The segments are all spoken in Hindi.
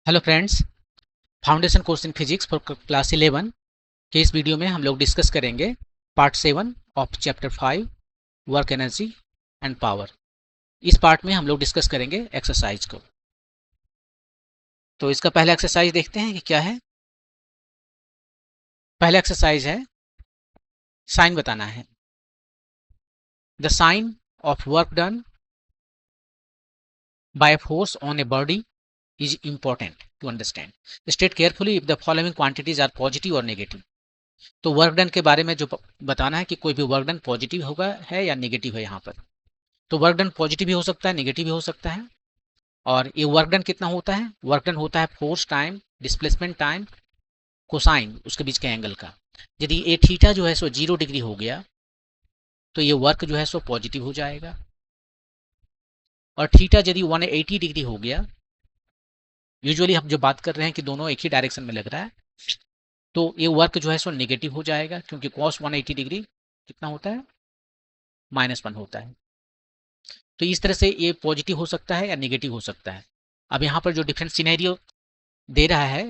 Hello friends, foundation course in physics for class 11 के इस वीडियो में हम लोग डिस्कस करेंगे part 7 of chapter 5 work energy and power. इस पार्ट में हम लोग डिस्कस करेंगे एक्सरसाइज को। तो इसका पहला एक्सरसाइज देखते हैं कि क्या है। पहला एक्सरसाइज है साइन बताना है। The sign of work done by force on a body is important to understand. State carefully if the following quantities are positive or negative. तो वर्क डन के बारे में जो बताना है कि कोई भी वर्क डन पॉजिटिव होगा है या नेगेटिव है। यहाँ पर तो वर्क डन पॉजिटिव भी हो सकता है, नेगेटिव भी हो सकता है। और ये वर्क डन कितना होता है? वर्क डन होता है force time displacement time cosine उसके बीच के एंगल का। यदि ए थीटा जो है सो 0 डिग्री हो गया तो ये वर्क जो है सो पॉजिटिव हो जाएगा। और थीटा यदि 180 डिग्री हो गया, यूजुअली हम जो बात कर रहे हैं कि दोनों एक ही डायरेक्शन में लग रहा है, तो ये वर्क जो है सो नेगेटिव हो जाएगा, क्योंकि कॉस 180 डिग्री कितना होता है? -1 होता है। तो इस तरह से ये पॉजिटिव हो सकता है या नेगेटिव हो सकता है। अब यहाँ पर जो डिफरेंट सिनेरियो दे रहा है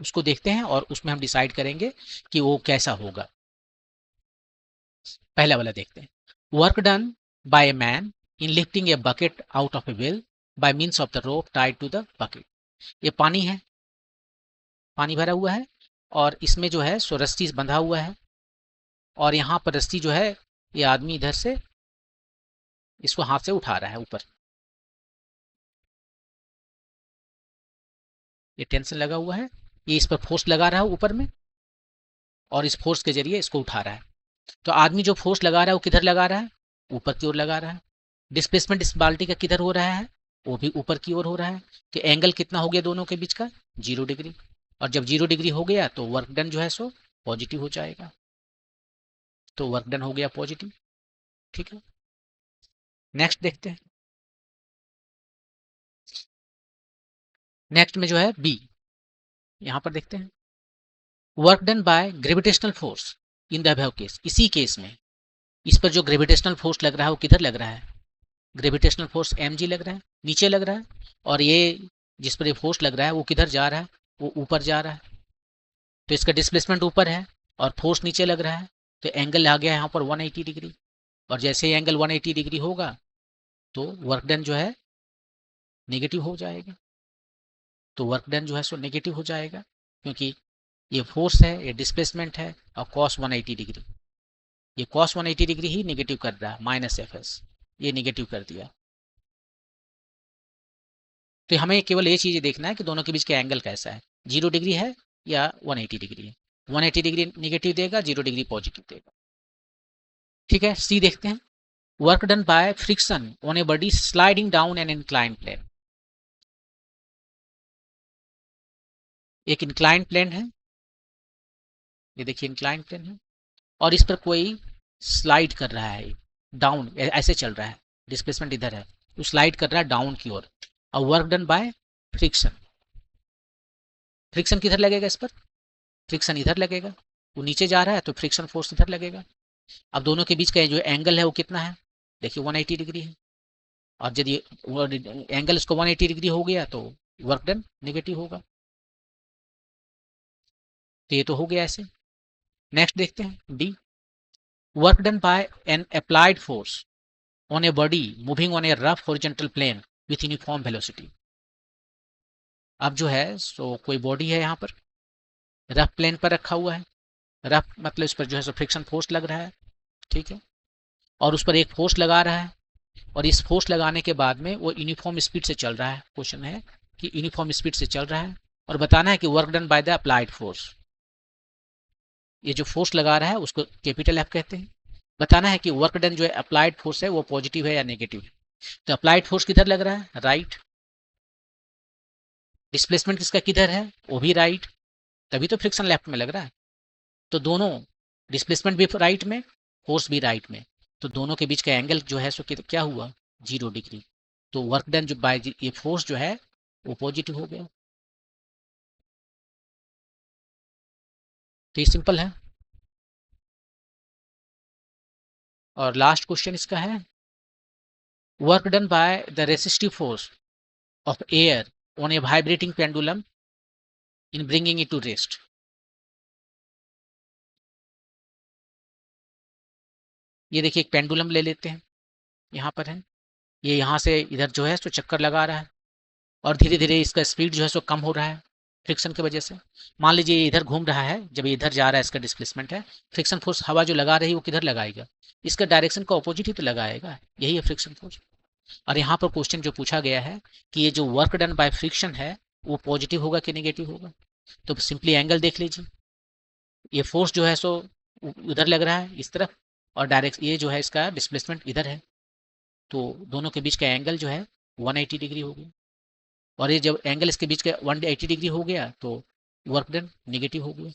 उसको देखते हैं और उसमें हम डिसाइड करेंगे कि वो कैसा होगा। पहला वाला देखते हैं। Work done by a man in lifting a bucket out of a well by means of the rope tied to the bucket. ये पानी है, पानी भरा हुआ है और इसमें जो है सो रस्सी बंधा हुआ है। और यहाँ पर रस्सी जो है ये आदमी इधर से इसको हाथ से उठा रहा है ऊपर। ये टेंशन लगा हुआ है, ये इस पर फोर्स लगा रहा है ऊपर में और इस फोर्स के जरिए इसको उठा रहा है। तो आदमी जो फोर्स लगा रहा है वो किधर लगा रहा है? ऊपर की ओर लगा रहा है। डिस्प्लेसमेंट इस बाल्टी का किधर हो रहा है? वो भी ऊपर की ओर हो रहा है। कि एंगल कितना हो गया दोनों के बीच का? 0 डिग्री। और जब 0 डिग्री हो गया तो वर्क डन जो है सो पॉजिटिव हो जाएगा। तो वर्क डन हो गया पॉजिटिव। ठीक है, नेक्स्ट देखते हैं। नेक्स्ट में जो है बी, यहां पर देखते हैं। Work done by gravitational force in the above case. इसी केस में इस पर जो ग्रेविटेशनल फोर्स लग रहा है वो किधर लग रहा है? ग्रेविटेशनल फोर्स mg लग रहा है, नीचे लग रहा है। और ये जिस पर ये फोर्स लग रहा है वो किधर जा रहा है? वो ऊपर जा रहा है। तो इसका डिस्प्लेसमेंट ऊपर है और फोर्स नीचे लग रहा है, तो एंगल आ गया यहाँ पर 180 डिग्री। और जैसे ही एंगल 180 डिग्री होगा तो वर्क डन जो है नेगेटिव हो जाएगा। तो वर्क डन जो है सो नेगेटिव हो जाएगा, क्योंकि ये फोर्स है, ये डिस्प्लेसमेंट है और कॉस 180 डिग्री। ये कॉस 180 डिग्री ही नेगेटिव कर रहा है, -fs, ये नेगेटिव कर दिया। तो हमें केवल ये चीज़ देखना है कि दोनों के बीच का एंगल कैसा है, 0 डिग्री है या 180 डिग्री है। 180 डिग्री नेगेटिव देगा, 0 डिग्री पॉजिटिव देगा। ठीक है, सी देखते हैं। Work done by friction on a body sliding down an incline plane. एक इंक्लाइन प्लेन है, ये देखिए इंक्लाइन प्लेन है, और इस पर कोई स्लाइड कर रहा है, डाउन ऐसे चल रहा है, डिस्प्लेसमेंट इधर है तो स्लाइड कर रहा है डाउन की ओर। और work done by friction. Friction किधर लगेगा? इस पर फ्रिक्शन इधर लगेगा, वो नीचे जा रहा है तो फ्रिक्शन फोर्स इधर लगेगा। अब दोनों के बीच का जो एंगल है वो कितना है? देखिए 180 डिग्री है। और यदि एंगल इसको 180 डिग्री हो गया तो वर्क डन नेगेटिव होगा। तो ये तो हो गया ऐसे। नेक्स्ट देखते हैं D. Work done bye N applied force on a body moving on a rough horizontal plane with uniform velocity। अब जो है सो कोई बॉडी है यहाँ पर रफ प्लेन पर रखा हुआ है। रफ मतलब इस पर जो है सो फ्रिक्शन फोर्स लग रहा है, ठीक है, और उस पर एक फोर्स लगा रहा है। और इस फोर्स लगाने के बाद में वो यूनिफॉर्म स्पीड से चल रहा है। क्वेश्चन है कि यूनिफॉर्म स्पीड से चल रहा है और बताना है कि work done by the applied force. ये जो फोर्स लगा रहा है उसको कैपिटल एफ कहते हैं। बताना है कि वर्क डन जो है अप्लाइड फोर्स है वो पॉजिटिव है या नेगेटिव है। तो अप्लाइड फोर्स किधर लग रहा है? राइट। डिस्प्लेसमेंट किसका किधर है? वो भी राइट, तभी तो फ्रिक्शन लेफ्ट में लग रहा है। तो दोनों, डिस्प्लेसमेंट भी राइट में, फोर्स भी राइट में, तो दोनों के बीच का एंगल जो है सो क्या हुआ? 0 डिग्री। तो वर्क डन जो बाय ये फोर्स जो है वो पॉजिटिव हो गया। तो ये सिंपल है। और लास्ट क्वेश्चन इसका है, work done by the resistive force of air on a vibrating pendulum in bringing it to rest. ये देखिए एक पेंडुलम ले लेते हैं, यहाँ पर है, ये यहाँ से इधर जो है सो चक्कर लगा रहा है और धीरे धीरे इसका स्पीड जो है सो कम हो रहा है फ्रिक्शन की वजह से। मान लीजिए इधर घूम रहा है, जब ये इधर जा रहा है इसका डिस्प्लेसमेंट है, फ्रिक्शन फोर्स हवा जो लगा रही है वो किधर लगाएगा, इसका डायरेक्शन का ऑपोजिट ही तो लगाएगा, यही है फ्रिक्शन फोर्स। और यहाँ पर क्वेश्चन जो पूछा गया है कि ये जो वर्क डन बाय फ्रिक्शन है वो पॉजिटिव होगा कि नेगेटिव होगा, तो सिंपली एंगल देख लीजिए, ये फोर्स जो है सो उधर लग रहा है इस तरफ और डायरेक्ट ये जो है इसका डिस्प्लेसमेंट इधर है, तो दोनों के बीच का एंगल जो है 180 डिग्री हो गया। और ये जब एंगल इसके बीच का 180 डिग्री हो गया तो वर्क डन नेगेटिव हो गया,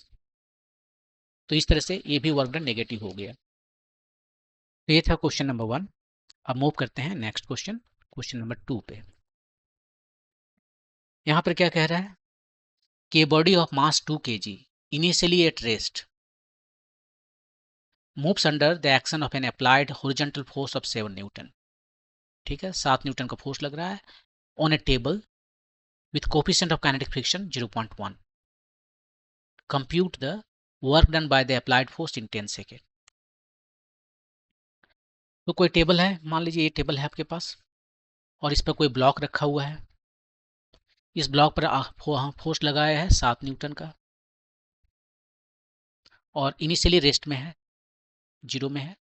तो इस तरह से ये भी वर्क डन नेगेटिव हो गया। तो ये था क्वेश्चन नंबर 1। अब मूव करते हैं नेक्स्ट क्वेश्चन, क्वेश्चन नंबर 2 पे। यहाँ पर क्या कह रहा है कि body of mass 2 kg initially at rest moves under the action of an applied horizontal force of 7 Newton. ठीक है, 7 न्यूटन का फोर्स लग रहा है on A table with coefficient of kinetic friction 0.1. Compute the work done by the applied force in 10 second. तो कोई टेबल है, मान लीजिए ये टेबल है आपके पास और इस पर कोई ब्लॉक रखा हुआ है, इस ब्लॉक पर फोर्स लगाया है 7 न्यूटन का और इनिशियली रेस्ट में है, 0 में है।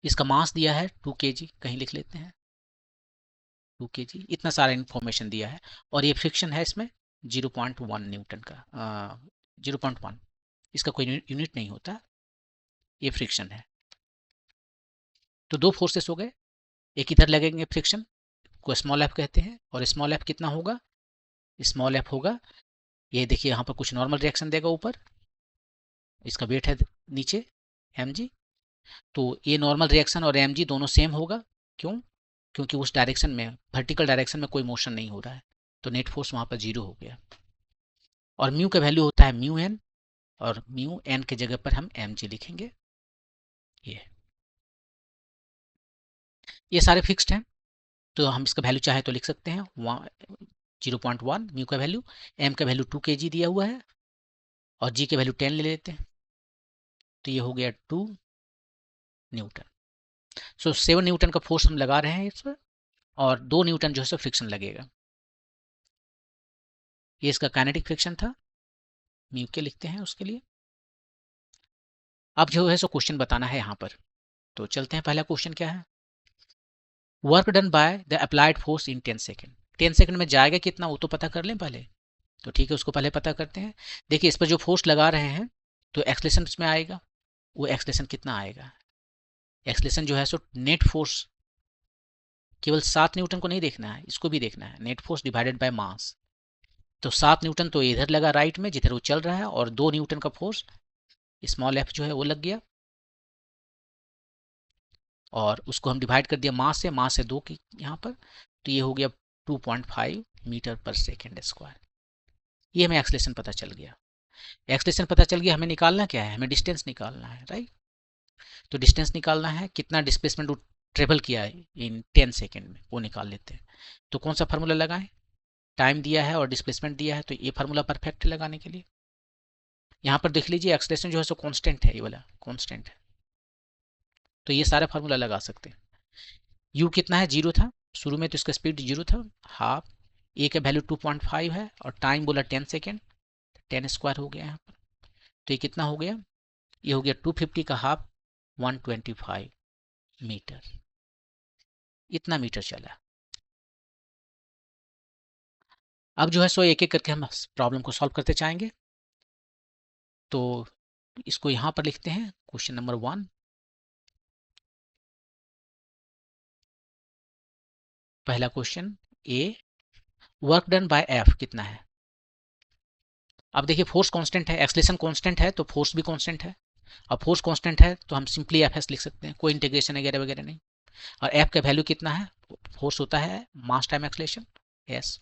इसका मास दिया है 2 kg, कहीं लिख लेते हैं 2 kg, इतना सारा इन्फॉर्मेशन दिया है और ये फ्रिक्शन है इसमें 0.1 न्यूटन का, 0.1, इसका कोई यूनिट नहीं होता, ये फ्रिक्शन है। तो दो फोर्सेस हो गए, एक इधर लगेंगे फ्रिक्शन को स्मॉल एफ कहते हैं और स्मॉल एफ कितना होगा, स्मॉल एफ होगा, ये देखिए यहाँ पर कुछ नॉर्मल रिएक्शन देगा ऊपर, इसका वेट है नीचे mg, तो ये नॉर्मल रिएक्शन और mg दोनों सेम होगा, क्यों, क्योंकि उस डायरेक्शन में वर्टिकल डायरेक्शन में कोई मोशन नहीं हो रहा है, तो नेट फोर्स वहाँ पर 0 हो गया। और म्यू का वैल्यू होता है म्यू एन और म्यू एन के जगह पर हम mg लिखेंगे। ये सारे फिक्स्ड हैं, तो हम इसका वैल्यू चाहे तो लिख सकते हैं 0.1 म्यू का वैल्यू, एम का वैल्यू 2 kg दिया हुआ है और जी के वैल्यू 10 ले लेते हैं, तो ये हो गया 2 न्यूटन। सो 7 न्यूटन का फोर्स हम लगा रहे हैं इस पर और 2 न्यूटन जो है फ्रिक्शन लगेगा। ये इसका काइनेटिक फ्रिक्शन था, म्यू के लिखते हैं उसके लिए। अब जो है सो क्वेश्चन बताना है यहाँ पर, तो चलते हैं, पहला क्वेश्चन क्या है, work done by the applied force in 10 second. 10 second में जाएगा कितना वो तो पता कर लें पहले, तो ठीक है उसको पहले पता करते हैं। देखिए इस पर जो फोर्स लगा रहे हैं तो एक्सलेशन में आएगा, वो एक्सलेशन कितना आएगा, एक्सलेशन जो है सो नेट फोर्स, केवल 7 न्यूटन को नहीं देखना है, इसको भी देखना है, net force divided by mass. तो 7 न्यूटन तो इधर लगा राइट में जिधर वो चल रहा है और 2 न्यूटन का फोर्स स्मॉल एफ जो है वो लग गया और उसको हम डिवाइड कर दिया मास से 2 की यहाँ पर, तो ये हो गया 2.5 मीटर पर सेकेंड स्क्वायर। ये हमें एक्सलेशन पता चल गया। एक्सलेशन पता चल गया, हमें निकालना क्या है, हमें डिस्टेंस निकालना है, राइट। तो डिस्टेंस निकालना है, कितना डिस्प्लेसमेंट ट्रेवल किया है इन 10 सेकेंड में, वो निकाल लेते हैं। तो कौन सा फार्मूला लगाएं, टाइम दिया है और डिस्प्लेसमेंट दिया है, तो ये फार्मूला परफेक्ट है लगाने के लिए। यहाँ पर देख लीजिए एक्सलेशन जो है सो कांस्टेंट है, ये वाला कांस्टेंट है, तो ये सारा फार्मूला लगा सकते हैं। u कितना है, 0 था शुरू में, तो इसका स्पीड 0 था, हाफ, ए का वैल्यू 2.5 है और टाइम बोला 10 सेकेंड, 10 स्क्वायर हो गया यहाँ पर, तो ये कितना हो गया, ये हो गया 250 का हाफ 125 मीटर, इतना मीटर चला। अब जो है सो एक एक करके हम प्रॉब्लम को सॉल्व करते जाएंगे, तो इसको यहाँ पर लिखते हैं क्वेश्चन नंबर 1। पहला क्वेश्चन ए, वर्क डन बाय एफ कितना है। अब देखिए फोर्स कांस्टेंट है, एक्सलेशन कांस्टेंट है तो फोर्स भी कांस्टेंट है, और फोर्स कांस्टेंट है तो हम सिंपली एफ एस लिख सकते हैं, कोई इंटीग्रेशन वगैरह वगैरह नहीं। और एफ का वैल्यू कितना है, फोर्स होता है मास टाइम एक्सलेशन एस,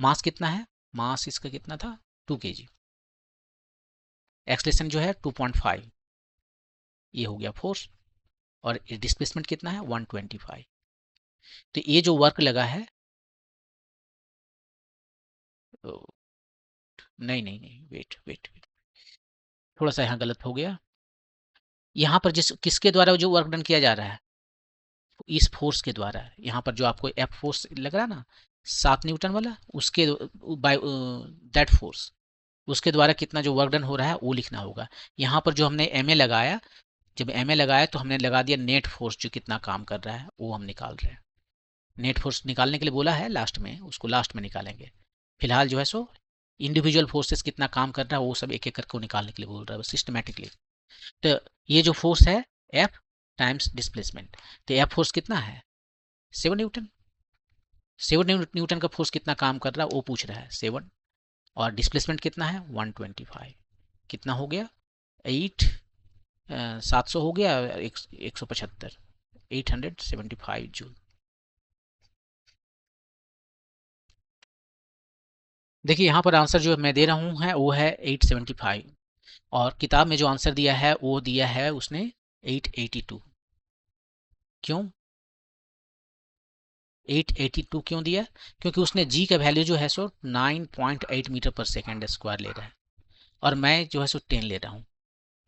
मास कितना है, मास इसका कितना था 2 kg, एक्सलेशन जो है 2.5, ये हो गया फोर्स, और डिस्प्लेसमेंट कितना है 125। तो ये जो वर्क लगा है नहीं नहीं नहीं, वेट वेट, थोड़ा सा यहाँ गलत हो गया। यहाँ पर जिस किसके द्वारा जो वर्क डन किया जा रहा है, इस फोर्स के द्वारा। यहाँ पर जो आपको एफ फोर्स लग रहा है ना, 7 न्यूटन वाला, उसके बाय दैट फोर्स, उसके द्वारा कितना जो वर्क डन हो रहा है वो लिखना होगा। यहाँ पर जो हमने एम ए लगाया, जब एम ए लगाया तो हमने लगा दिया नेट फोर्स जो कितना काम कर रहा है वो हम निकाल रहे हैं। नेट फोर्स निकालने के लिए बोला है लास्ट में, उसको लास्ट में निकालेंगे। फिलहाल जो है सो इंडिविजुअल फोर्सेस कितना काम कर रहा है वो सब एक एक करके निकालने के लिए बोल रहा है सिस्टमेटिकली। तो ये जो फोर्स है एफ टाइम्स डिस्प्लेसमेंट, तो एफ फोर्स कितना है 7 न्यूटन। 7 न्यूटन का फोर्स कितना काम कर रहा है वो पूछ रहा है 7, और डिस्प्लेसमेंट कितना है 125। कितना हो गया 8, 700 हो गया, 175, 875 जूल। देखिए यहाँ पर आंसर जो मैं दे रहा हूँ है वो है 875, और किताब में जो आंसर दिया है वो दिया है उसने 882। क्यों 882 क्यों दिया? क्योंकि उसने जी का वैल्यू जो है सो 9.8 मीटर पर सेकेंड स्क्वायर ले रहा है, और मैं जो है सो 10 ले रहा हूँ।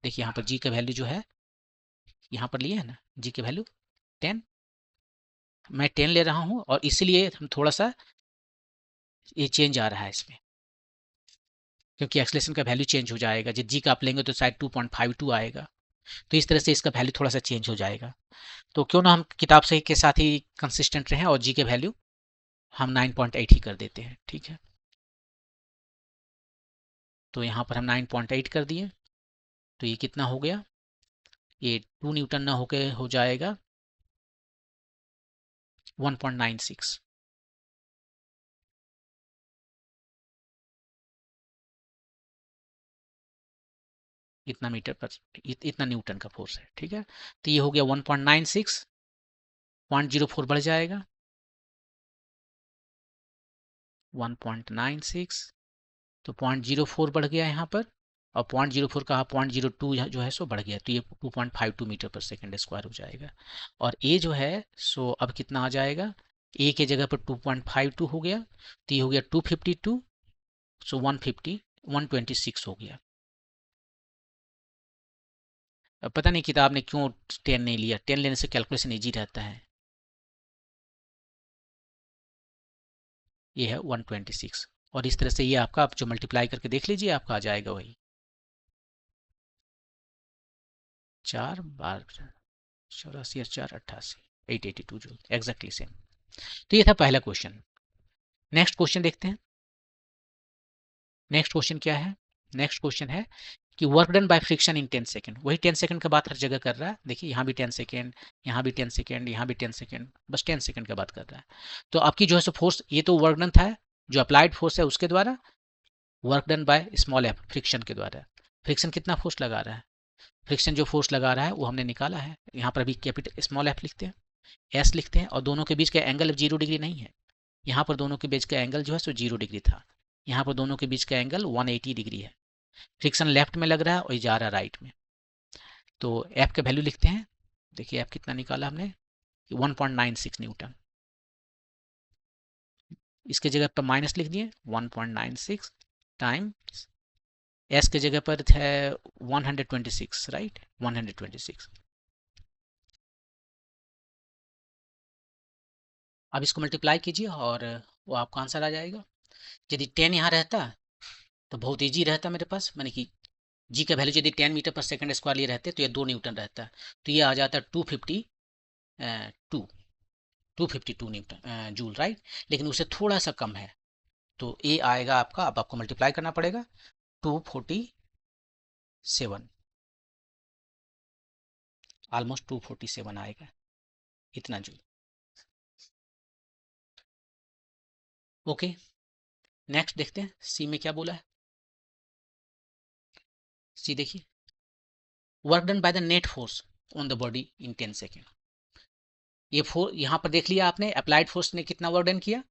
देखिए यहाँ पर जी का वैल्यू जो है यहाँ पर लिया है ना, जी का वैल्यू 10, मैं 10 ले रहा हूँ, और इसलिए हम थोड़ा सा ये चेंज आ रहा है इसमें, क्योंकि एक्सलेशन का वैल्यू चेंज हो जाएगा। जब जी का आप लेंगे तो शायद 2.52 आएगा, तो इस तरह से इसका वैल्यू थोड़ा सा चेंज हो जाएगा। तो क्यों ना हम किताब से के साथ ही कंसिस्टेंट रहें और जी के वैल्यू हम 9.8 ही कर देते हैं, ठीक है। तो यहाँ पर हम 9.8 कर दिए, तो ये कितना हो गया, ये 2 न्यूटन ना होके हो जाएगा 1.96। इतना मीटर पर इतना न्यूटन का फोर्स है, ठीक है। तो ये हो गया 1.96, 0.04 बढ़ जाएगा 1.96, तो 0.04 बढ़ गया यहाँ पर, और 0.04 का 0.02 जो है सो बढ़ गया, तो ये 2.52 मीटर पर सेकेंड स्क्वायर हो जाएगा। और ए जो है सो अब कितना आ जाएगा, ए के जगह पर 2.52 हो गया, तो ये हो गया 252, सो 126 हो गया। अब पता नहीं किताब ने क्यों 10 नहीं लिया, 10 लेने से कैलकुलेशन ईजी रहता है। ये है 126, और इस तरह से ये आपका आप जो मल्टीप्लाई करके देख लीजिए आपका आ जाएगा वही 4 बार 84 और 4 88, 882 जूल, एग्जैक्टली सेम। तो ये था पहला क्वेश्चन। नेक्स्ट क्वेश्चन देखते हैं। नेक्स्ट क्वेश्चन क्या है? नेक्स्ट क्वेश्चन है कि work done by friction in 10 second. वही 10 सेकंड का बात हर जगह कर रहा है। देखिए यहाँ भी 10 सेकंड, यहाँ भी 10 सेकंड, यहाँ भी 10 सेकंड, बस 10 सेकंड का बात कर रहा है। तो आपकी जो है सो फोर्स, ये तो वर्क डन था, जो अप्लाइड फोर्स है उसके द्वारा, work done by small F friction के द्वारा। फ्रिक्शन कितना फोर्स लगा रहा है, फ्रिक्शन जो फोर्स लगा रहा है वो हमने निकाला है। यहाँ पर अभी कैपिटल स्मॉल एफ लिखते हैं, एस लिखते हैं, और दोनों के बीच का एंगल 0 डिग्री नहीं है। यहाँ पर दोनों के बीच का एंगल जो है सो 0 डिग्री था, यहाँ पर दोनों के बीच का एंगल 180 डिग्री है। फ्रिक्शन लेफ्ट में लग रहा है और ये जा रहा है राइट में। तो एफ का वैल्यू लिखते हैं। देखिए एफ कितना निकाला हमने, 1.96 न्यूटन। इसके जगह पर माइनस लिख दिए 1.96 टाइम्स एस के जगह पर है 126, राइट 126। अब इसको मल्टीप्लाई कीजिए और वो आपका आंसर आ जाएगा। यदि 10 यहाँ रहता तो बहुत ईजी रहता मेरे पास, मैंने कि जी का वैल्यू यदि 10 मीटर पर सेकंड स्क्वायर लिए रहते तो ये 2 न्यूटन रहता, तो ये आ जाता 252 न्यूटन जूल, राइट। लेकिन उससे थोड़ा सा कम है, तो ए आएगा आपका, अब आपको मल्टीप्लाई करना पड़ेगा 247, ऑलमोस्ट 247 आएगा इतना जूल। ओके, नेक्स्ट देखते हैं सी में क्या बोला है। सी देखिए, work done by the net force on the body in 10 second. ये फोर यहाँ पर देख लिया आपने, अप्लाइड फोर्स ने कितना वर्क डन किया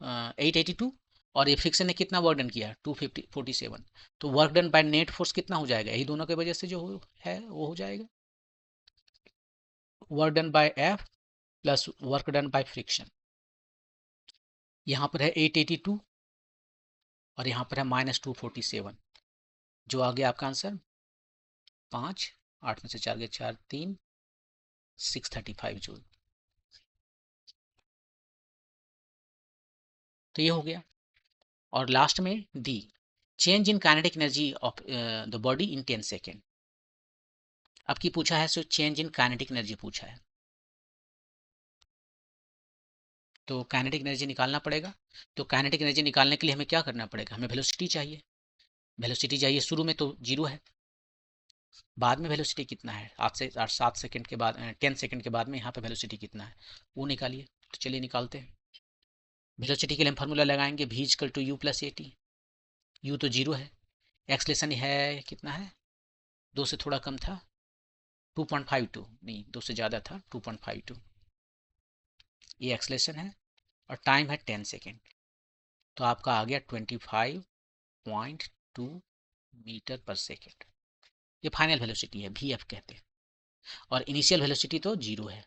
882, और ये फ्रिक्शन ने कितना वर्क डन किया 247। तो work done by net force कितना हो जाएगा, यही दोनों की वजह से जो है वो हो जाएगा work done bye F plus work done by friction. यहाँ पर है 882, और यहाँ पर है -247, जो आ गया आपका आंसर 5, 8 में से 4 गए 4, 3, 635 जूल। तो ये हो गया। और लास्ट में D, change in kinetic energy of the body in 10 second. अब की पूछा है so change in kinetic energy पूछा है, तो काइनेटिक एनर्जी निकालना पड़ेगा। तो काइनेटिक एनर्जी निकालने के लिए हमें क्या करना पड़ेगा, हमें वेलोसिटी चाहिए। वेलोसिटी चाहिए, शुरू में तो जीरो है, बाद में वेलोसिटी कितना है, 7 सेकंड के बाद 10 सेकंड के बाद में यहाँ पे वेलोसिटी कितना है वो निकालिए। तो चलिए निकालते हैं। वेलोसिटी के लिए हम फार्मूला लगाएंगे v equal to u plus a t. U तो जीरो है, एक्सलेशन है कितना है, 2 से थोड़ा कम था, 2.52, नहीं 2 से ज़्यादा था, 2.52 ये एक्सलेशन है, और टाइम है 10 सेकेंड। तो आपका आ गया 25.2 मीटर पर सेकेंड। ये फाइनल वेलोसिटी है, वी एफ कहते हैं, और इनिशियल वेलोसिटी तो जीरो है।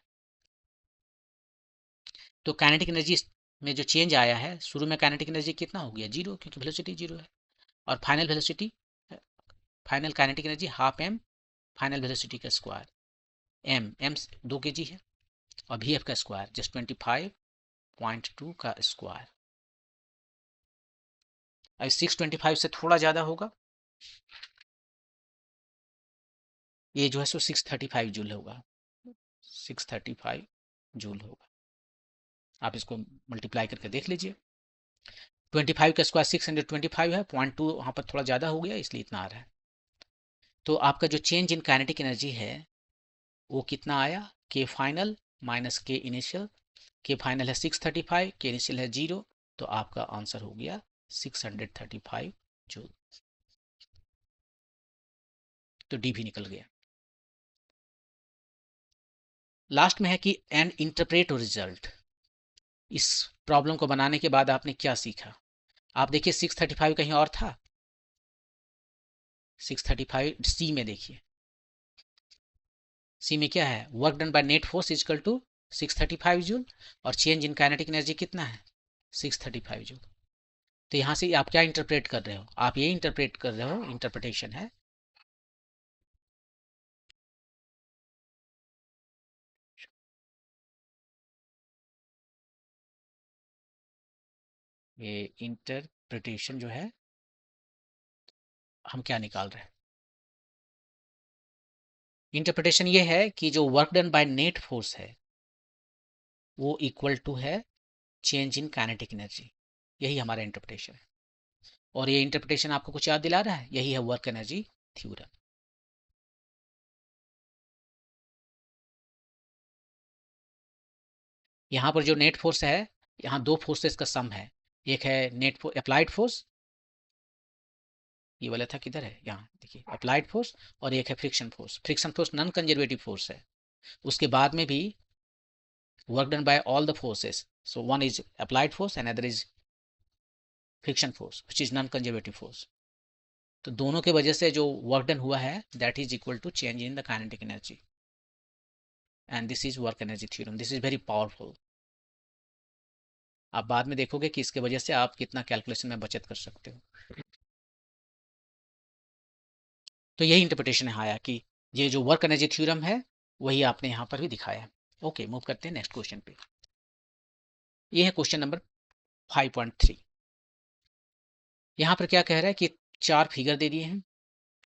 तो काइनेटिक एनर्जी में जो चेंज आया है, शुरू में काइनेटिक एनर्जी कितना हो गया, जीरो, क्योंकि वेलोसिटी जीरो है। और final velocity, final kinetic energy half m final velocity का स्क्वायर, एम 2 kg है, और वी एफ का स्क्वायर जस्ट 25.2 का स्क्वायर। अब 625 से थोड़ा ज़्यादा होगा, ये जो है सो 635 जूल होगा, 635 जूल होगा। आप इसको मल्टीप्लाई करके देख लीजिए। 25 का स्क्वायर 625 है, 0.2 वहाँ पर थोड़ा ज़्यादा हो गया इसलिए इतना आ रहा है। तो आपका जो चेंज इन काइनेटिक एनर्जी है वो कितना आया, के फाइनल माइनस के इनिशियल। के फाइनल है 635, के इनिशियल है 0, तो आपका आंसर हो गया 635 जूल। तो डी भी निकल गया। लास्ट में है कि एंड इंटरप्रेट रिजल्ट। इस प्रॉब्लम को बनाने के बाद आपने क्या सीखा, आप देखिए 635 कहीं और था, 635 सी में देखिए, सी में क्या है, work done by net force equal to 635 joule, और चेंज इन काइनेटिक एनर्जी कितना है 635 जूल। तो यहाँ से आप क्या इंटरप्रेट कर रहे हो, आप ये इंटरप्रेट कर रहे हो, इंटरप्रिटेशन है ये, इंटरप्रिटेशन जो है हम क्या निकाल रहे हैं, इंटरप्रिटेशन ये है कि जो work done by net force है वो इक्वल टू है चेंज इन काइनेटिक एनर्जी, यही हमारा इंटरप्रिटेशन है। और ये इंटरप्रिटेशन आपको कुछ याद दिला रहा है, यही है वर्क एनर्जी थ्योरम। यहाँ पर जो नेट फोर्स है, यहाँ दो फोर्सेस का सम है, एक है नेट फोर्स अप्लाइड फोर्स, ये वाला था किधर है, यहाँ देखिए अप्लाइड फोर्स, और एक है friction force. Friction force non conservative force है, उसके बाद में भी work done bye all the forces, so one is applied force and other is friction force which is non conservative force. तो दोनों के वजह से जो वर्क डन हुआ है that is equal to change in the kinetic energy, and this is work energy theorem. This is very powerful. आप बाद में देखोगे कि इसके वजह से आप कितना कैलकुलेशन में बचत कर सकते हो। तो यही इंटरप्रिटेशन है आया कि ये जो वर्क एनर्जी थ्योरम है वही आपने यहाँ पर भी दिखाया है। ओके, मूव करते हैं नेक्स्ट क्वेश्चन पे। ये है क्वेश्चन नंबर 5.3। यहाँ पर क्या कह रहा है कि 4 फिगर दे दिए हैं,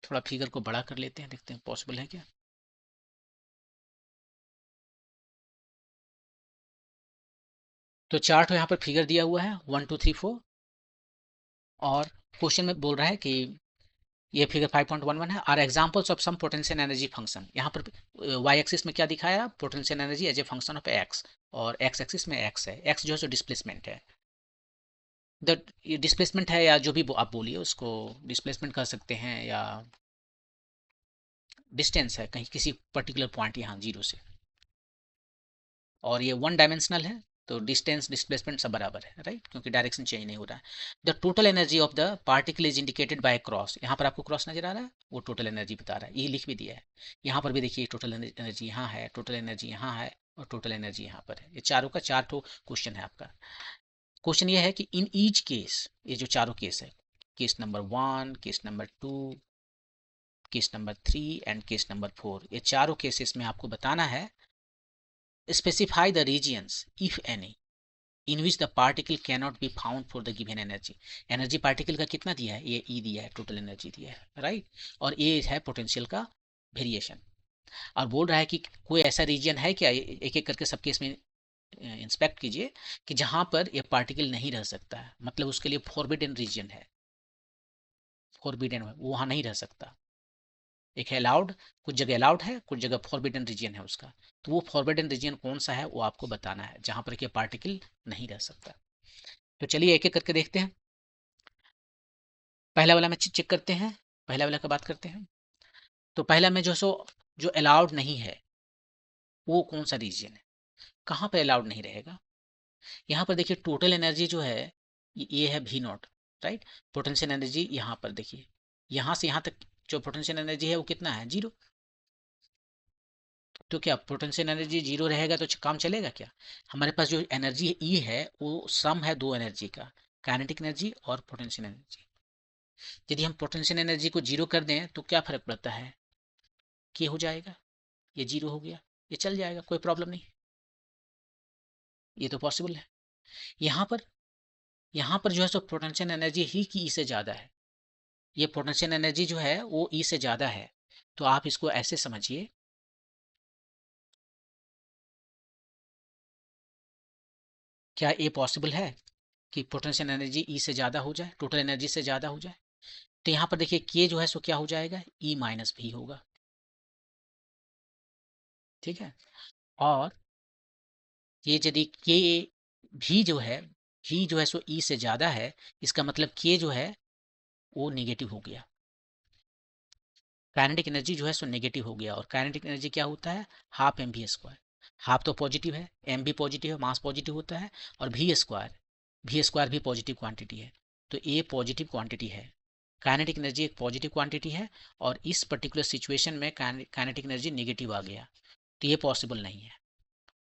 थोड़ा फिगर को बड़ा कर लेते हैं, देखते हैं पॉसिबल है क्या। तो चार्ट यहाँ पर फिगर दिया हुआ है 1 2 3 4, और क्वेश्चन में बोल रहा है कि ये फिगर 5.11 है, are examples of some potential energy function. यहाँ पर वाई एक्सिस में क्या दिखाया, potential energy as a function of x, और एक्स एक्सिस में एक्स है, एक्स जो है सो डिस्प्लेसमेंट है। द ये डिस्प्लेसमेंट है, या जो भी आप बोलिए उसको, डिस्प्लेसमेंट कर सकते हैं, या डिस्टेंस है कहीं किसी पर्टिकुलर पॉइंट यहाँ जीरो से, और ये 1 डायमेंशनल है, तो डिस्टेंस डिस्प्लेसमेंट सब बराबर है, राइट, क्योंकि डायरेक्शन चेंज नहीं हो रहा है। The total energy of the particle is indicated by cross. यहाँ पर आपको क्रॉस नजर आ रहा है, वो टोटल एनर्जी बता रहा है, ये लिख भी दिया है। यहाँ पर भी देखिए टोटल एनर्जी यहाँ है, टोटल एनर्जी यहाँ है, और टोटल एनर्जी यहाँ पर है। ये चारों का 4 क्वेश्चन है आपका। क्वेश्चन ये है कि इन ईच केस, ये जो चारों केस है, case number 1, case number 2, case number 3 and case number 4। ये चारों केसेस में आपको बताना है specify the regions if any in which the particle can not be found for the given energy. Energy particle का कितना दिया है, ये ई दिया है, टोटल एनर्जी दिया है, राइट। और ये है पोटेंशियल का वेरिएशन। और बोल रहा है कि कोई ऐसा रीजन है क्या, एक एक करके सब केस में इंस्पेक्ट कीजिए कि जहां पर ये पार्टिकल नहीं रह सकता है, मतलब उसके लिए फॉरबिडन रीजन है, फॉरबिडन है, वो वहां नहीं रह सकता। एक है अलाउड, कुछ जगह अलाउड है, कुछ जगह फॉरबिडन रीजन है उसका। तो वो फॉरबिडन रीजन कौन सा है वो आपको बताना है, जहां पर कि पार्टिकल नहीं रह सकता। तो चलिए एक एक करके देखते हैं। पहला वाला में चेक करते हैं, पहला वाला का बात करते हैं। तो पहला में जो अलाउड नहीं है वो कौन सा रीजन है, कहाँ पर अलाउड नहीं रहेगा। यहाँ पर देखिए टोटल एनर्जी जो है ये है भी नॉट, राइट। पोटेंशियल एनर्जी यहाँ पर देखिए, यहाँ से यहाँ तक जो पोटेंशियल एनर्जी है वो कितना है, 0। तो क्या पोटेंशियल एनर्जी 0 रहेगा तो काम चलेगा क्या। हमारे पास जो एनर्जी ई है वो सम है दो एनर्जी का, काइनेटिक एनर्जी और पोटेंशियल एनर्जी। यदि हम पोटेंशियल एनर्जी को 0 कर दें तो क्या फर्क पड़ता है, के हो जाएगा, ये 0 हो गया, ये चल जाएगा, कोई प्रॉब्लम नहीं, ये तो पॉसिबल है। यहाँ पर जो है सो पोटेंशियल एनर्जी ही की ई से ज़्यादा है, ये पोटेंशियल एनर्जी जो है वो ई से ज़्यादा है। तो आप इसको ऐसे समझिए, क्या ये पॉसिबल है कि पोटेंशियल एनर्जी ई से ज़्यादा हो जाए, टोटल एनर्जी से ज़्यादा हो जाए। तो यहाँ पर देखिए के जो है सो क्या हो जाएगा, ई माइनस भी होगा, ठीक है। और ये यदि के भी जो है सो ई से ज़्यादा है, इसका मतलब के जो है वो नेगेटिव हो गया, काइनेटिक एनर्जी जो है सो नेगेटिव हो गया। और काइनेटिक एनर्जी क्या होता है, half m v square. Half तो पॉजिटिव है, एम भी पॉजिटिव है, मास पॉजिटिव होता है, और भी भी पॉजिटिव क्वांटिटी है। तो ये पॉजिटिव क्वांटिटी है, काइनेटिक एनर्जी एक पॉजिटिव क्वांटिटी है, और इस पर्टिकुलर सिचुएशन में काइनेटिक एनर्जी नेगेटिव आ गया, तो ये पॉसिबल नहीं है।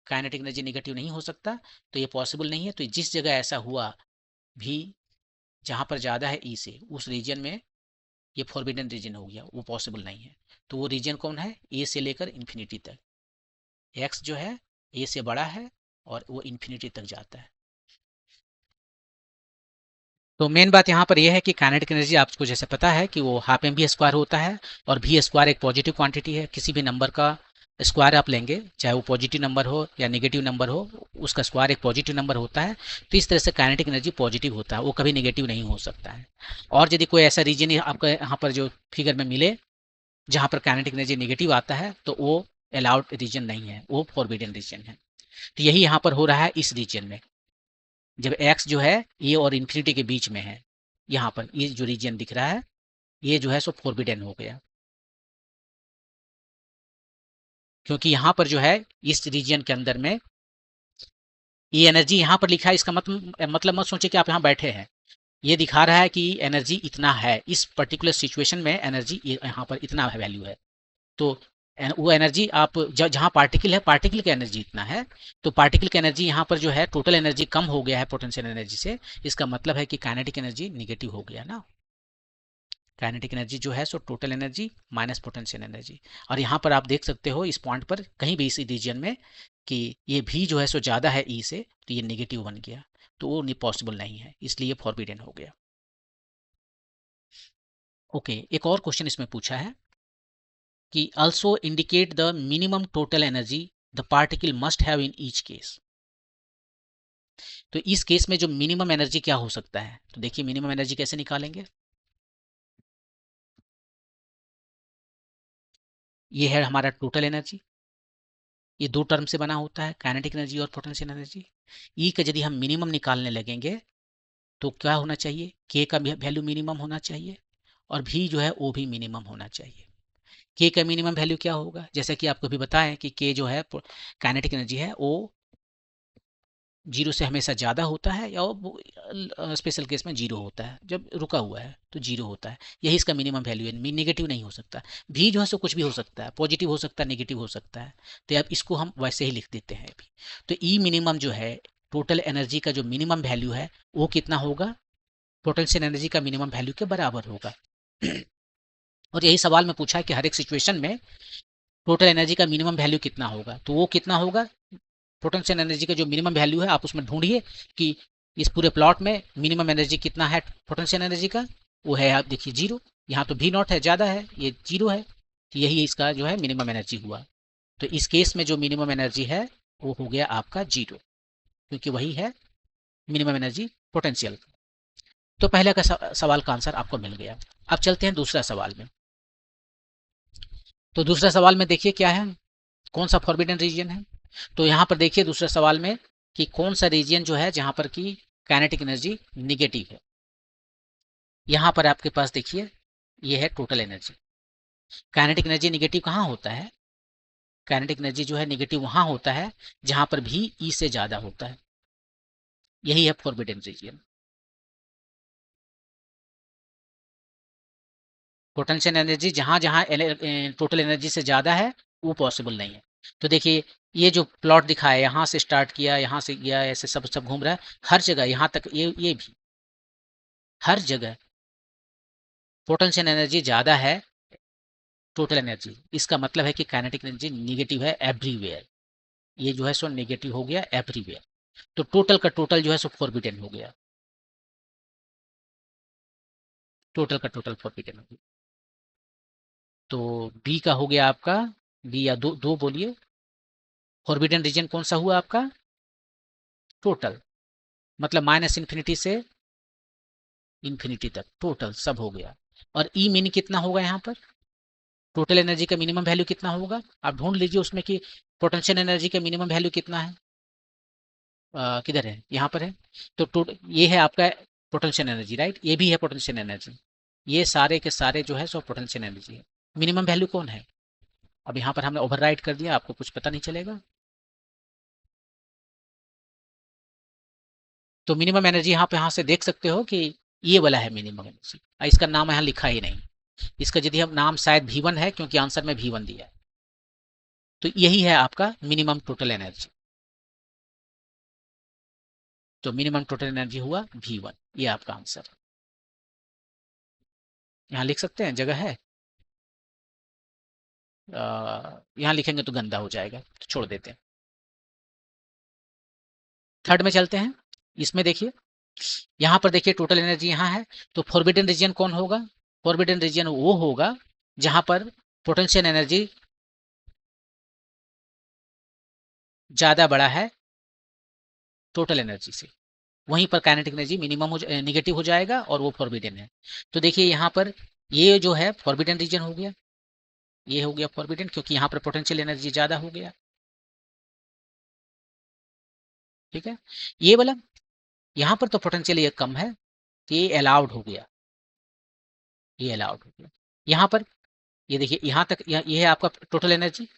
काइनेटिक एनर्जी नेगेटिव नहीं हो सकता, तो ये पॉसिबल नहीं है। तो जिस जगह ऐसा हुआ भी, जहाँ पर ज़्यादा है ई से, उस रीजन में ये फॉरबिडन रीजन हो गया, वो पॉसिबल नहीं है। तो वो रीजन कौन है, ए से लेकर इन्फिनिटी तक। एक्स जो है ए से बड़ा है और वो इन्फिनिटी तक जाता है। तो मेन बात यहाँ पर यह है कि काइनेटिक एनर्जी आपको जैसे पता है कि वो हाफ एम वी स्क्वायर होता है, और भी स्क्वायर एक पॉजिटिव क्वांटिटी है। किसी भी नंबर का स्क्वायर आप लेंगे, चाहे वो पॉजिटिव नंबर हो या नेगेटिव नंबर हो, उसका स्क्वायर एक पॉजिटिव नंबर होता है। तो इस तरह से काइनेटिक एनर्जी पॉजिटिव होता है, वो कभी नेगेटिव नहीं हो सकता है। और यदि कोई ऐसा रीजन आपको यहाँ पर जो फिगर में मिले जहाँ पर काइनेटिक एनर्जी नेगेटिव आता है, तो वो अलाउड रीजन नहीं है, वो फॉरबिडन रीजन है। तो यही यहाँ पर हो रहा है इस रीजन में, जब एक्स जो है ये और इन्फिनिटी के बीच में है, यहाँ पर ये जो रीजन दिख रहा है ये जो है सो फॉरबिडन हो गया, क्योंकि यहाँ पर जो है इस रीजन के अंदर में ये एनर्जी यहाँ पर लिखा है, इसका मतलब मत सोचे कि आप यहाँ बैठे हैं। ये दिखा रहा है कि एनर्जी इतना है, इस पर्टिकुलर सिचुएशन में एनर्जी यहाँ पर इतना वैल्यू है। तो वो एनर्जी आप जहाँ पार्टिकल है, पार्टिकल की एनर्जी इतना है, तो पार्टिकल की एनर्जी यहाँ पर जो है टोटल एनर्जी कम हो गया है पोटेंशियल एनर्जी से। इसका मतलब है कि काइनेटिक एनर्जी निगेटिव हो गया ना। काइनेटिक एनर्जी जो है so total energy minus potential energy. और यहाँ पर आप देख सकते हो इस पॉइंट पर कहीं भी इस रीजन में कि ये भी जो है सो ज़्यादा है ई से, तो ये नेगेटिव बन गया, तो वो पॉसिबल नहीं है, इसलिए फॉरबिडन हो गया। ओके, एक और क्वेश्चन इसमें पूछा है कि also indicate the minimum total energy the particle must have in each case। तो इस केस में जो मिनिमम एनर्जी क्या हो सकता है, तो देखिए मिनिमम एनर्जी कैसे निकालेंगे। ये है हमारा टोटल एनर्जी, ये दो टर्म से बना होता है, काइनेटिक एनर्जी और पोटेंशियल एनर्जी। ई का यदि हम मिनिमम निकालने लगेंगे तो क्या होना चाहिए, के का वैल्यू मिनिमम होना चाहिए, और भी जो है वो भी मिनिमम होना चाहिए। के का मिनिमम वैल्यू क्या होगा, जैसे कि आपको भी बताएं कि के जो है काइनेटिक एनर्जी है वो 0 से हमेशा ज़्यादा होता है, या स्पेशल केस में 0 होता है, जब रुका हुआ है तो 0 होता है। यही इसका मिनिमम वैल्यू है, नेगेटिव नहीं हो सकता। भी जो है सो कुछ भी हो सकता है, पॉजिटिव हो सकता है, नेगेटिव हो सकता है। तो अब इसको हम वैसे ही लिख देते हैं अभी। तो ई मिनिमम जो है टोटल एनर्जी का जो मिनिमम वैल्यू है वो कितना होगा, पोटेंशियल एनर्जी का मिनिमम वैल्यू के बराबर होगा। और यही सवाल में पूछा है कि हर एक सिचुएशन में टोटल एनर्जी का मिनिमम वैल्यू कितना होगा, तो वो कितना होगा, पोटेंशियल एनर्जी का जो मिनिमम वैल्यू है आप उसमें ढूंढिए कि इस पूरे प्लॉट में मिनिमम एनर्जी कितना है पोटेंशियल एनर्जी का, वो है आप देखिए 0। यहाँ तो V0 है, ज़्यादा है, ये 0 है, तो यही इसका जो है मिनिमम एनर्जी हुआ। तो इस केस में जो मिनिमम एनर्जी है वो हो गया आपका 0, क्योंकि वही है मिनिमम एनर्जी पोटेंशियल। तो पहले का सवाल का आंसर आपको मिल गया। अब चलते हैं दूसरा सवाल में। तो दूसरा सवाल में देखिए क्या है, कौन सा फॉरबिडन रीजन है। तो यहाँ पर देखिए दूसरे सवाल में कि कौन सा रीजन जो है जहाँ पर की काइनेटिक एनर्जी निगेटिव है। यहाँ पर आपके पास देखिए ये है total energy. Kinetic energy negative कहाँ होता है, काइनेटिक एनर्जी जो है निगेटिव वहाँ होता है जहाँ पर भी ई से ज़्यादा होता है, यही है फॉरबिडन रीजन। पोटेंशियल एनर्जी जहाँ जहाँ टोटल एनर्जी से ज़्यादा है वो पॉसिबल नहीं है। तो देखिए ये जो प्लॉट दिखा है, यहाँ से स्टार्ट किया, यहाँ से किया, ऐसे सब सब घूम रहा है, हर जगह यहाँ तक ये भी हर जगह पोटेंशियल एनर्जी ज़्यादा है टोटल एनर्जी। इसका मतलब है कि काइनेटिक एनर्जी निगेटिव है एवरीवेयर। ये जो है सो निगेटिव हो गया एवरीवेयर। तो टोटल का टोटल जो है सो फॉरबिडन हो गया, टोटल का टोटल फॉरबिडन हो गया। तो बी का हो गया आपका, बी या दो बोलिए, फॉरबिडन रीजन कौन सा हुआ आपका, टोटल, मतलब माइनस इन्फिनिटी से इन्फिनिटी तक टोटल सब हो गया। और ई मीन कितना होगा, यहाँ पर टोटल एनर्जी का मिनिमम वैल्यू कितना होगा, आप ढूंढ लीजिए उसमें कि पोटेंशियल एनर्जी का मिनिमम वैल्यू कितना है। किधर है, यहाँ पर है। तो ये है आपका पोटेंशियल एनर्जी, राइट, ये भी है पोटेंशियल एनर्जी। ये सारे के सारे जो है सो पोटेंशियल एनर्जी है। मिनिमम वैल्यू कौन है, अब यहाँ पर हमने ओवरराइड कर दिया, आपको कुछ पता नहीं चलेगा। तो मिनिमम एनर्जी यहाँ से देख सकते हो कि ये वाला है मिनिमम एनर्जी। इसका नाम यहाँ लिखा ही नहीं, इसका यदि हम नाम शायद V1 है, क्योंकि आंसर में V1 दिया है। तो यही है आपका मिनिमम टोटल एनर्जी। तो मिनिमम टोटल एनर्जी हुआ V1, ये आपका आंसर है। यहाँ लिख सकते हैं, जगह है, यहाँ लिखेंगे तो गंदा हो जाएगा, तो छोड़ देते हैं। थर्ड में चलते हैं। इसमें देखिए यहाँ पर देखिए टोटल एनर्जी यहाँ है, तो फॉरबिडन रीजन कौन होगा, फॉरबिडन रीजन वो होगा जहां पर पोटेंशियल एनर्जी ज्यादा बड़ा है टोटल एनर्जी से, वहीं पर काइनेटिक एनर्जी मिनिमम हो निगेटिव हो जाएगा और वो फॉरबिडन है। तो देखिए यहाँ पर ये जो है फॉरबिडन रीजन हो गया, ये हो गया फॉरबिडन, क्योंकि यहाँ पर पोटेंशियल एनर्जी ज्यादा हो गया। ठीक है, ये वाला यहाँ पर तो पोटेंशियल ये कम है, तो ये अलाउड हो गया, ये अलाउड हो गया। यहाँ पर ये देखिए यहाँ तक ये है आपका टोटल एनर्जी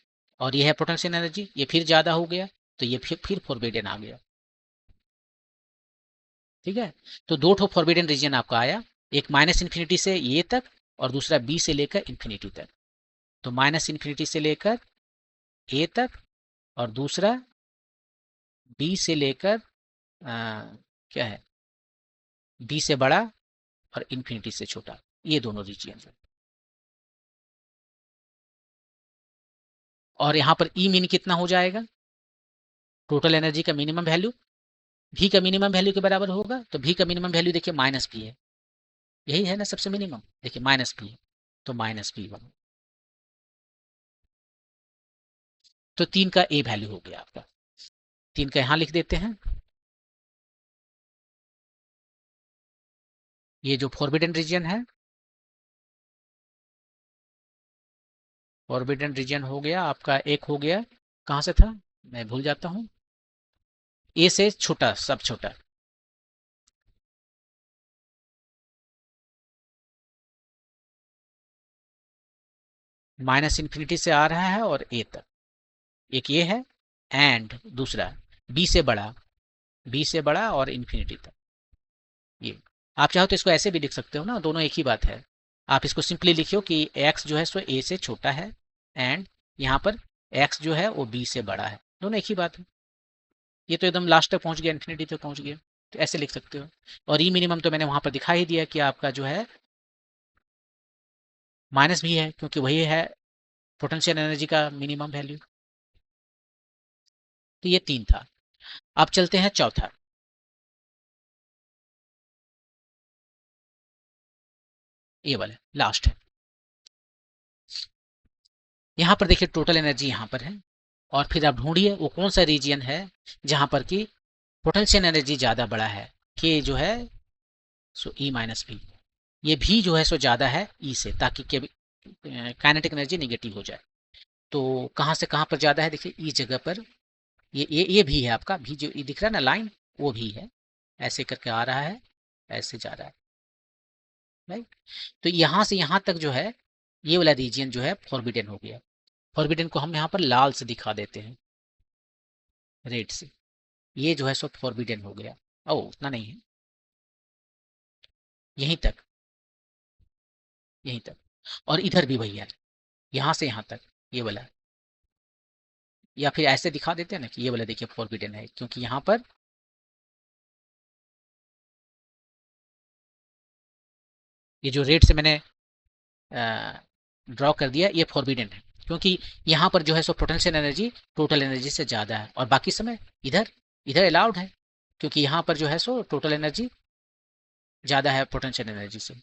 और ये है पोटेंशियल एनर्जी, ये फिर ज्यादा हो गया, तो ये फिर फॉरबिडन आ गया। ठीक है, तो दो ठो फॉरबिडन रीजन आपका आया, एक माइनस इन्फिनिटी से ये तक और दूसरा बी से लेकर इन्फिनिटी तक। तो माइनस इन्फिनिटी से लेकर ए तक और दूसरा बी से लेकर क्या है, बी से बड़ा और इन्फिनिटी से छोटा, ये दोनों रीजन है। और यहाँ पर ई मीन कितना हो जाएगा, टोटल एनर्जी का मिनिमम वैल्यू भी का मिनिमम वैल्यू के बराबर होगा। तो भी का मिनिमम वैल्यू देखिए माइनस भी है, यही है ना सबसे मिनिमम, देखिए माइनस भी है, तो माइनस V1। तो 3 का ए वैल्यू हो गया आपका, 3 का यहां लिख देते हैं। ये जो फॉरबिडन रीजन है, फॉरबिडन रीजन हो गया आपका, एक हो गया, कहां से था मैं भूल जाता हूं, ए से छोटा, सब छोटा, माइनस इन्फिनिटी से आ रहा है और ए तक, एक ये है, एंड दूसरा बी से बड़ा, बी से बड़ा और इन्फिनिटी तक। ये आप चाहो तो इसको ऐसे भी लिख सकते हो ना, दोनों एक ही बात है। आप इसको सिंपली लिखियो कि x जो है सो a से छोटा है एंड यहाँ पर x जो है वो b से बड़ा है, दोनों एक ही बात है। ये तो एकदम लास्ट तक पहुंच गया, इन्फिनिटी तक पहुंच गया। तो ऐसे लिख सकते हो। और ई मिनिमम तो मैंने वहां पर दिखा ही दिया कि आपका जो है माइनस भी है, क्योंकि वही है पोटेंशियल एनर्जी का मिनिमम वैल्यू। तो ये 3 था। अब चलते हैं चौथा। ये वाला लास्ट है। यहाँ पर देखिए टोटल एनर्जी यहाँ पर है, और फिर आप ढूंढिए वो कौन सा रीजन है जहां पर कि पोटेंशियल एनर्जी ज़्यादा बड़ा है, के जो है सो ई माइनस भी, ये भी जो है सो ज़्यादा है ई से, ताकि काइनेटिक एनर्जी निगेटिव हो जाए। तो कहाँ से कहाँ पर ज़्यादा है, देखिए ई जगह पर ये भी है आपका, भी जो ये दिख रहा है ना लाइन, वो भी है, ऐसे करके आ रहा है, ऐसे जा रहा है, राइट। तो यहाँ से यहाँ तक जो है ये वाला रीजन जो है फॉरबिडन हो गया। फॉरबिडन को हम यहाँ पर लाल से दिखा देते हैं, रेड से। ये जो है सो फॉरबिडन हो गया। ओ उतना नहीं है, यहीं तक, यहीं तक। और इधर भी वही है, यहाँ से यहाँ तक ये वाला। या फिर ऐसे दिखा देते हैं ना कि ये वाला देखिए फॉरबिडन है, क्योंकि यहाँ पर ये जो रेड से मैंने ड्रॉ कर दिया, ये फॉरबिडन है, क्योंकि यहाँ पर जो है so potential energy total energy से ज़्यादा है, और बाकी समय इधर इधर अलाउड है, क्योंकि यहाँ पर जो है सो टोटल एनर्जी ज़्यादा है पोटेंशियल एनर्जी से।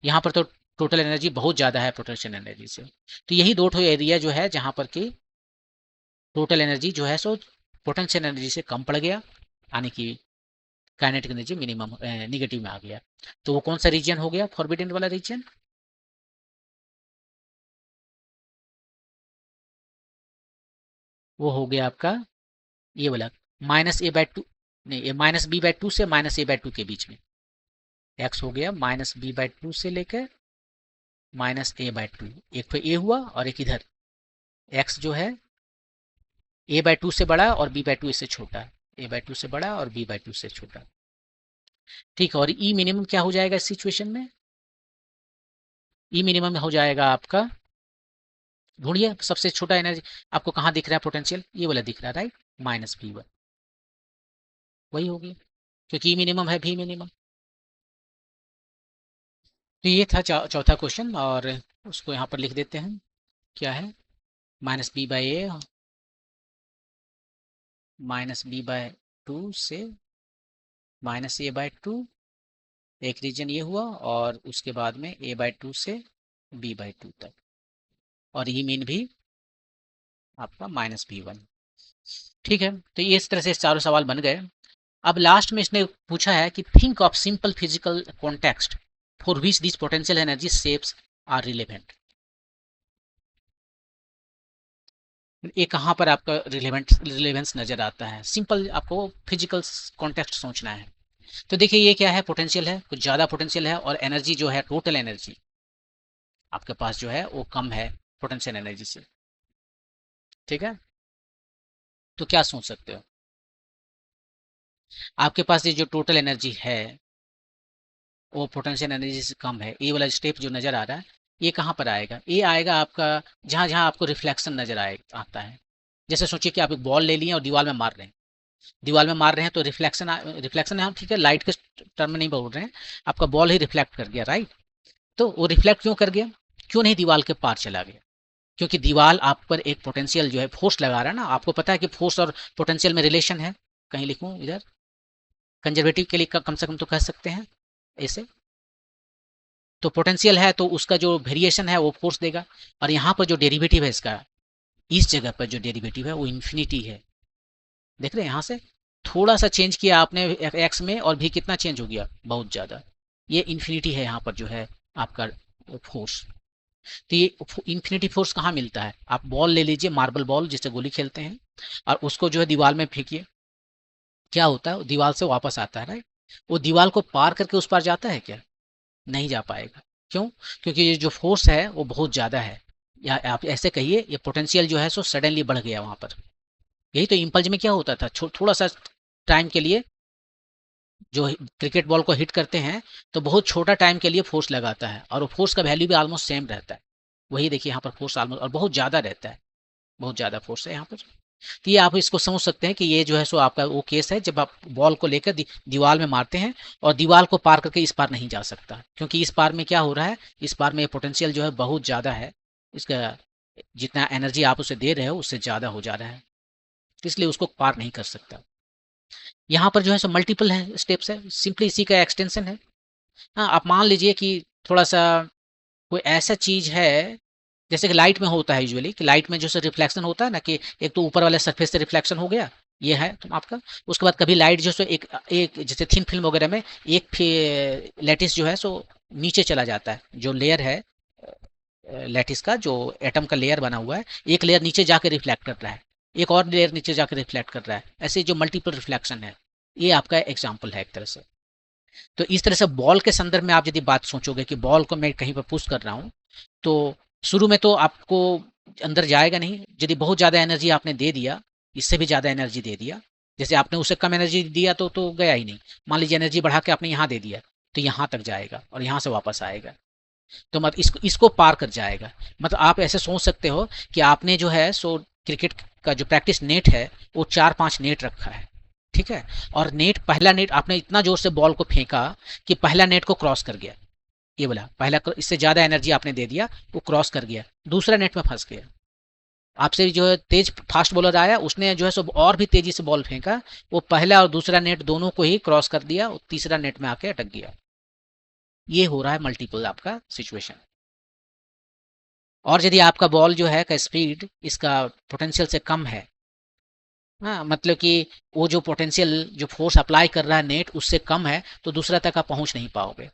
यहाँ पर तो टोटल एनर्जी बहुत ज़्यादा है पोटेंशियल एनर्जी से। तो यही दो ठो एरिया जो है जहाँ पर कि टोटल एनर्जी जो है सो पोटेंशियल एनर्जी से कम पड़ गया, यानी कि काइनेटिक एनर्जी मिनिमम निगेटिव में आ गया। तो वो कौन सा रीजन हो गया फॉरबिडन वाला रीजन? वो हो गया आपका ये वाला -a/2, नहीं, ये -b/2 से -a/2 के बीच में। x हो गया -b/2 से लेकर -a/2। एक तो a हुआ और एक इधर x जो है a/2 से बड़ा और b/2 इससे छोटा, a/2 से बड़ा और b/2 से छोटा। ठीक है, और ई मिनिमम क्या हो जाएगा इस सिचुएशन में? ई मिनिमम हो जाएगा आपका, ढूंढिए सबसे छोटा एनर्जी आपको कहाँ दिख रहा है पोटेंशियल, ये वाला दिख रहा है, राइट, -v1, वही होगी, क्योंकि ई मिनिमम है भी मिनिमम। तो ये था चौथा क्वेश्चन, और उसको यहाँ पर लिख देते हैं, क्या है, -b/a -b/2 से -a/2, एक रीजन ये हुआ, और उसके बाद में a/2 से b/2 तक, और ई मीन भी आपका -v1। ठीक है, तो ये इस तरह से चारों सवाल बन गए। अब लास्ट में इसने पूछा है कि think of simple physical context for which this potential energy shapes are relevant. ये कहाँ पर आपका रिलेवेंस नजर आता है? सिंपल आपको फिजिकल कॉन्टेक्स्ट सोचना है। तो देखिए ये क्या है, पोटेंशियल है, कुछ ज़्यादा पोटेंशियल है, और एनर्जी जो है टोटल एनर्जी आपके पास जो है वो कम है पोटेंशियल एनर्जी से। ठीक है, तो क्या सोच सकते हो? आपके पास ये जो टोटल एनर्जी है वो पोटेंशियल एनर्जी से कम है, ये वाला स्टेप जो नज़र आ रहा है, ये कहाँ पर आएगा? ये आएगा आपका जहाँ जहाँ आपको रिफ्लेक्शन नज़र आता है। जैसे सोचिए कि आप एक बॉल ले लिए और दीवार में मार रहे हैं, दीवार में मार रहे हैं, तो रिफ्लेक्शन रिफ्लेक्शन है, ठीक है, लाइट के टर्म में नहीं बोल रहे हैं, आपका बॉल ही रिफ्लेक्ट कर गया, राइट। तो वो रिफ्लेक्ट क्यों कर गया, क्यों नहीं दीवार के पार चला गया? क्योंकि दीवार आप पर एक पोटेंशियल जो है फोर्स लगा रहा है ना। आपको पता है कि फोर्स और पोटेंशियल में रिलेशन है, कहीं लिखूं इधर, कंजर्वेटिव के लिए कम से कम तो कह सकते हैं ऐसे। तो पोटेंशियल है तो उसका जो वेरिएशन है वो फोर्स देगा, और यहाँ पर जो डेरिवेटिव है इसका, इस जगह पर जो डेरिवेटिव है वो इन्फिनिटी है। देख रहे हैं, यहाँ से थोड़ा सा चेंज किया आपने एक्स में, और भी कितना चेंज हो गया, बहुत ज़्यादा। ये इन्फिनिटी है यहाँ पर जो है आपका फोर्स। तो ये इन्फिनिटी फोर्स कहाँ मिलता है? आप बॉल ले लीजिए, मार्बल बॉल जिससे गोली खेलते हैं, और उसको जो है दीवार में फेंकिए, क्या होता है, दीवार से वापस आता है, राइट। वो दीवार को पार करके उस पार जाता है क्या? नहीं जा पाएगा। क्यों? क्योंकि ये जो फोर्स है वो बहुत ज़्यादा है, या आप ऐसे कहिए ये पोटेंशियल जो है सो सडनली बढ़ गया वहाँ पर। यही तो इम्पल्स में क्या होता था, थोड़ा सा टाइम के लिए जो क्रिकेट बॉल को हिट करते हैं, तो बहुत छोटा टाइम के लिए फोर्स लगाता है, और वो फोर्स का वैल्यू भी ऑलमोस्ट सेम रहता है। वही देखिए यहाँ पर फोर्स ऑलमोस्ट और बहुत ज़्यादा रहता है, बहुत ज़्यादा फोर्स है यहाँ पर। तो ये आप इसको समझ सकते हैं कि ये जो है सो आपका वो केस है जब आप बॉल को लेकर दीवार में मारते हैं और दीवार को पार करके इस पार नहीं जा सकता, क्योंकि इस पार में क्या हो रहा है, इस पार में पोटेंशियल जो है बहुत ज़्यादा है, इसका जितना एनर्जी आप उसे दे रहे हो उससे ज़्यादा हो जा रहा है, इसलिए उसको पार नहीं कर सकता। यहाँ पर जो है सो मल्टीपल है स्टेप्स है, सिंपली इसी का एक्सटेंशन है। हाँ, आप मान लीजिए कि थोड़ा सा कोई ऐसा चीज़ है जैसे कि लाइट में होता है यूजुअली, कि लाइट में जो से रिफ्लेक्शन होता है ना, कि एक तो ऊपर वाले सरफेस से रिफ्लेक्शन हो गया, ये है तो आपका। उसके बाद कभी लाइट जो सो एक एक जैसे थिन फिल्म वगैरह में एक लैटिस जो है सो नीचे चला जाता है, जो लेयर है लैटिस का, जो एटम का लेयर बना हुआ है, एक लेयर नीचे जाकर रिफ्लेक्ट कर रहा है, एक और लेयर नीचे जाकर रिफ्लेक्ट कर रहा है, ऐसे जो मल्टीपल रिफ्लेक्शन है, ये आपका एग्जाम्पल है एक तरह से। तो इस तरह से बॉल के संदर्भ में आप यदि बात सोचोगे कि बॉल को मैं कहीं पर पुश कर रहा हूँ, तो शुरू में तो आपको अंदर जाएगा नहीं। यदि बहुत ज़्यादा एनर्जी आपने दे दिया, इससे भी ज़्यादा एनर्जी दे दिया, जैसे आपने उसे कम एनर्जी दिया तो गया ही नहीं। मान लीजिए एनर्जी बढ़ा के आपने यहाँ दे दिया, तो यहाँ तक जाएगा और यहाँ से वापस आएगा, तो मतलब इसको पार कर जाएगा। मतलब आप ऐसे सोच सकते हो कि आपने जो है सो क्रिकेट का जो प्रैक्टिस नेट है वो 4-5 नेट रखा है, ठीक है, और नेट, पहला नेट आपने इतना जोर से बॉल को फेंका कि पहला नेट को क्रॉस कर गया, ये बोला पहला, इससे ज़्यादा एनर्जी आपने दे दिया, वो क्रॉस कर गया, दूसरा नेट में फंस गया। आपसे जो है तेज फास्ट बॉलर आया, उसने जो है सब और भी तेजी से बॉल फेंका, वो पहला और दूसरा नेट दोनों को ही क्रॉस कर दिया, और तीसरा नेट में आके अटक गया। ये हो रहा है मल्टीपल आपका सिचुएशन। और यदि आपका बॉल जो है का स्पीड इसका पोटेंशियल से कम है, हाँ, मतलब कि वो जो पोटेंशियल जो फोर्स अप्लाई कर रहा है नेट उससे कम है, तो दूसरा तक आप पहुंच नहीं पाओगे।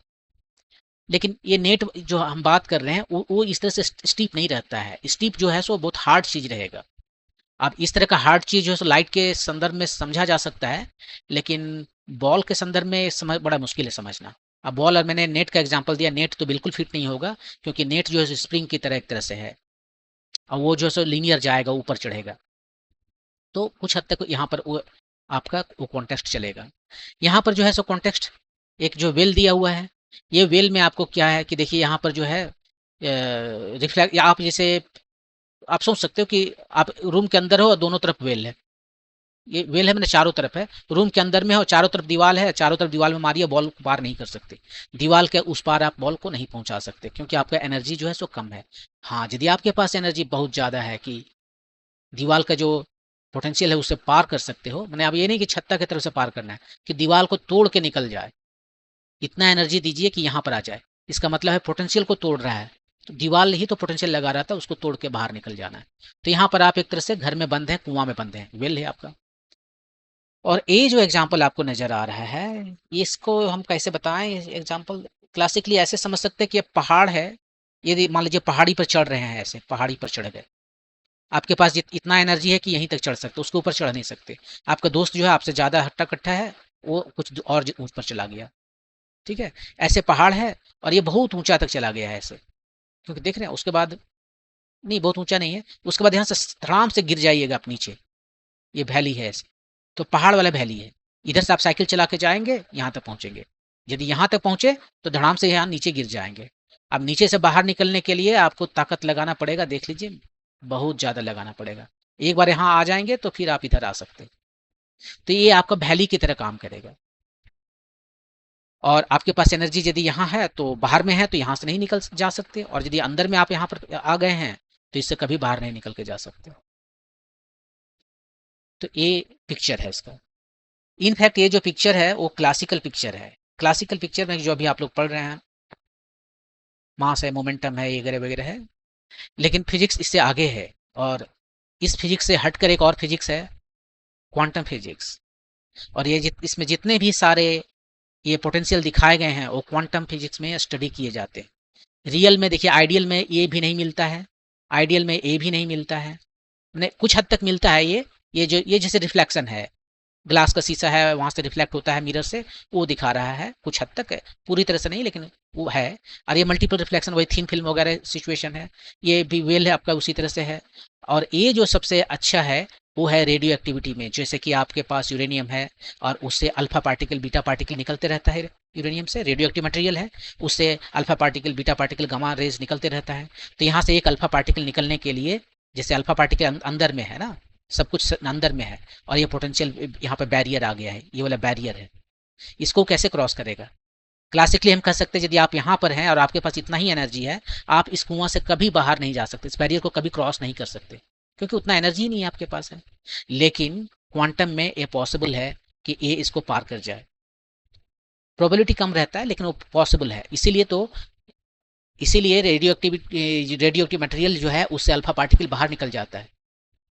लेकिन ये नेट जो हम बात कर रहे हैं वो इस तरह से स्टीप नहीं रहता है, स्टीप जो है सो बहुत हार्ड चीज रहेगा। अब इस तरह का हार्ड चीज जो है सो लाइट के संदर्भ में समझा जा सकता है, लेकिन बॉल के संदर्भ में समझ बड़ा मुश्किल है समझना। अब बॉल, और मैंने नेट का एग्जांपल दिया, नेट तो बिल्कुल फिट नहीं होगा, क्योंकि नेट जो है स्प्रिंग की तरह एक तरह से है, और वो जो है सो लीनियर जाएगा, ऊपर चढ़ेगा। तो कुछ हद तक यहाँ पर वो आपका वो कॉन्टेक्स्ट चलेगा। यहाँ पर जो है सो कॉन्टेक्स्ट एक जो वेल दिया हुआ है, ये वेल में आपको क्या है कि देखिए यहाँ पर जो है रिफ्लेक्ट, आप जैसे आप सोच सकते हो कि आप रूम के अंदर हो और दोनों तरफ वेल है, ये वेल है मैंने चारों तरफ है, रूम के अंदर में हो, चारों तरफ दीवार है, चारों तरफ दीवार में मारिए, बॉल को पार नहीं कर सकते, दीवार के उस पार आप बॉल को नहीं पहुंचा सकते, क्योंकि आपका एनर्जी जो है सो कम है। हाँ, यदि आपके पास एनर्जी बहुत ज़्यादा है कि दीवार का जो पोटेंशियल है उससे पार कर सकते हो, मैंने अब ये नहीं कि छत्ता की तरफ से पार करना है, कि दीवार को तोड़ के निकल जाए, इतना एनर्जी दीजिए कि यहाँ पर आ जाए, इसका मतलब है पोटेंशियल को तोड़ रहा है, तो दीवार ही तो पोटेंशियल लगा रहा था, उसको तोड़ के बाहर निकल जाना है। तो यहाँ पर आप एक तरह से घर में बंद हैं, कुआं में बंद हैं, वेल है आपका। और ये जो एग्जाम्पल आपको नजर आ रहा है, इसको हम कैसे बताएं एग्जाम्पल, क्लासिकली ऐसे समझ सकते हैं कि ये पहाड़ है, यदि मान लीजिए पहाड़ी पर चढ़ रहे हैं, ऐसे पहाड़ी पर चढ़ गए, आपके पास इतना एनर्जी है कि यहीं तक चढ़ सकते, उसके ऊपर चढ़ नहीं सकते। आपका दोस्त जो है आपसे ज़्यादा हट्टा कट्टा है, वो कुछ और ऊपर चला गया, ठीक है, ऐसे पहाड़ है, और ये बहुत ऊंचा तक चला गया है ऐसे, क्योंकि देख रहे हैं उसके बाद, नहीं बहुत ऊंचा नहीं है, उसके बाद यहाँ से आराम से गिर जाइएगा आप नीचे, ये वैली है ऐसे, तो पहाड़ वाला वैली है, इधर से आप साइकिल चला के जाएंगे यहाँ तक पहुंचेंगे, यदि यहाँ तक पहुंचे तो धड़ाम से यहाँ नीचे गिर जाएंगे। अब नीचे से बाहर निकलने के लिए आपको ताकत लगाना पड़ेगा, देख लीजिए बहुत ज़्यादा लगाना पड़ेगा, एक बार यहाँ आ जाएंगे तो फिर आप इधर आ सकते, तो ये आपका वैली की तरह काम करेगा। और आपके पास एनर्जी यदि यहाँ है तो बाहर में है, तो यहाँ से नहीं निकल जा सकते, और यदि अंदर में आप यहाँ पर आ गए हैं तो इससे कभी बाहर नहीं निकल के जा सकते। तो ये पिक्चर है इसका। इनफैक्ट ये जो पिक्चर है वो क्लासिकल पिक्चर है, क्लासिकल पिक्चर में जो अभी आप लोग पढ़ रहे हैं, मास है, मोमेंटम है, ये वगैरह वगैरह है, लेकिन फिजिक्स इससे आगे है, और इस फिजिक्स से हटकर एक और फिजिक्स है, क्वांटम फिजिक्स। और ये इसमें जितने भी सारे ये पोटेंशियल दिखाए गए हैं वो क्वांटम फिजिक्स में स्टडी किए जाते हैं। रियल में देखिए, आइडियल में ये भी नहीं मिलता है, आइडियल में ए भी नहीं मिलता है, मैंने कुछ हद तक मिलता है, ये जो ये जैसे रिफ्लेक्शन है, ग्लास का शीशा है, वहां से रिफ्लेक्ट होता है मिरर से, वो दिखा रहा है कुछ हद तक है, पूरी तरह से नहीं लेकिन वो है। और ये मल्टीपल रिफ्लेक्शन वही थीन फिल्म वगैरह सिचुएशन है, ये भी वेल है आपका उसी तरह से है। और ये जो सबसे अच्छा है वो है रेडियो एक्टिविटी में, जैसे कि आपके पास यूरेनियम है और उससे अल्फा पार्टिकल बीटा पार्टिकल निकलते रहता है, यूरेनियम से रेडियो एक्टिव मटेरियल है, उससे alpha particle beta particle gamma rays निकलते रहता है। तो यहाँ से एक अल्फा पार्टिकल निकलने के लिए, जैसे अल्फा पार्टिकल अंदर में है ना, सब कुछ अंदर में है, और ये पोटेंशियल यहाँ पे बैरियर आ गया है, ये वाला बैरियर है, इसको कैसे क्रॉस करेगा? क्लासिकली हम कह सकते हैं यदि आप यहाँ पर हैं और आपके पास इतना ही एनर्जी है, आप इस कुआं से कभी बाहर नहीं जा सकते, इस बैरियर को कभी क्रॉस नहीं कर सकते, क्योंकि उतना एनर्जी नहीं है आपके पास है। लेकिन क्वांटम में ये पॉसिबल है कि ए इसको पार कर जाए, प्रोबेबिलिटी कम रहता है लेकिन वो पॉसिबल है। इसीलिए रेडियो एक्टिव मटेरियल जो है उससे अल्फा पार्टिकल बाहर निकल जाता है।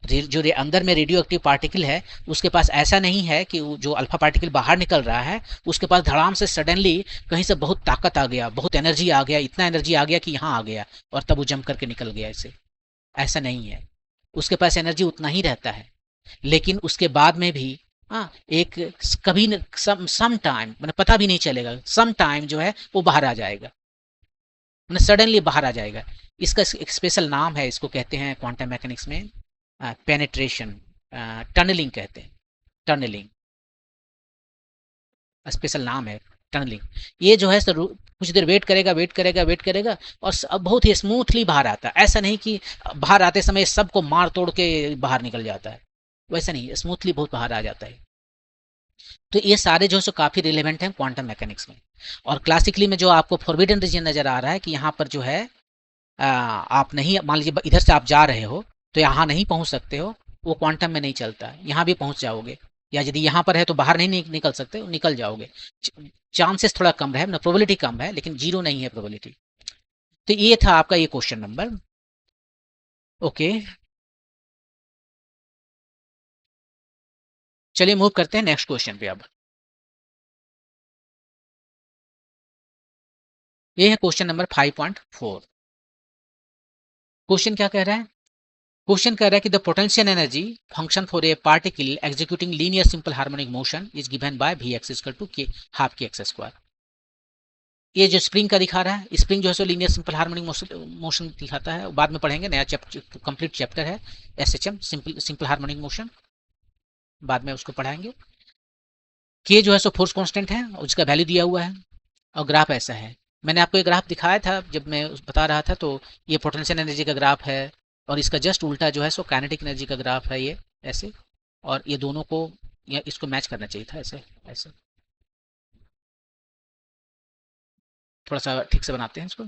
जो अंदर में रेडियो एक्टिव पार्टिकल है उसके पास ऐसा नहीं है कि जो अल्फा पार्टिकल बाहर निकल रहा है उसके पास धड़ाम से सडनली कहीं से बहुत ताकत आ गया, बहुत एनर्जी आ गया, इतना एनर्जी आ गया कि यहाँ आ गया और तब वो जम करके निकल गया। इसे ऐसा नहीं है, उसके पास एनर्जी उतना ही रहता है, लेकिन उसके बाद में भी एक कभी सम टाइम मतलब पता भी नहीं चलेगा, सम टाइम जो है वो बाहर आ जाएगा, मतलब सडनली बाहर आ जाएगा। इसका एक स्पेशल नाम है, इसको कहते हैं क्वांटम मैकेनिक्स में पेनेट्रेशन, टनलिंग कहते हैं, टनलिंग स्पेशल नाम है, टनलिंग। ये जो है कुछ देर वेट करेगा, वेट करेगा, वेट करेगा और अब बहुत ही स्मूथली बाहर आता है। ऐसा नहीं कि बाहर आते समय सबको मार तोड़ के बाहर निकल जाता है, वैसा नहीं, स्मूथली बहुत बाहर आ जाता है। तो ये सारे जो है काफी रिलेवेंट हैं क्वांटम मैकेनिक्स में। और क्लासिकली में जो आपको फॉरबिडन रीजन नजर आ रहा है कि यहाँ पर जो है आप नहीं, मान लीजिए इधर से आप जा रहे हो तो यहाँ नहीं पहुंच सकते हो, वो क्वांटम में नहीं चलता, यहाँ भी पहुंच जाओगे, या यदि यहाँ पर है तो बाहर नहीं निकल सकते, निकल जाओगे। चांसेस थोड़ा कम है, प्रोबेबिलिटी कम है लेकिन जीरो नहीं है प्रोबेबिलिटी। तो ये था आपका ये क्वेश्चन नंबर। ओके, चलिए मूव करते हैं नेक्स्ट क्वेश्चन पे। अब ये है क्वेश्चन नंबर 5.4। क्वेश्चन क्या कह रहा है? क्वेश्चन कह रहा है कि the potential energy function for a particle executing linear simple harmonic motion is given by v x equal to k half k x square. ये जो स्प्रिंग का दिखा रहा है, स्प्रिंग जो है सो लीनियर सिंपल हार्मोनिक मोशन दिखाता है, बाद में पढ़ेंगे, नया कंप्लीट चैप्टर है एसएचएम, सिंपल हार्मोनिक मोशन, बाद में उसको पढ़ाएंगे। के जो है सो फोर्स कांस्टेंट है, उसका वैल्यू दिया हुआ है, और ग्राफ ऐसा है। मैंने आपको एक ग्राफ दिखाया था जब मैं बता रहा था, तो ये पोटेंशियल एनर्जी का ग्राफ है, और इसका जस्ट उल्टा जो है सो काइनेटिक एनर्जी का ग्राफ है, ये ऐसे, और ये दोनों को या इसको मैच करना चाहिए था, ऐसे ऐसे। थोड़ा सा ठीक से बनाते हैं इसको,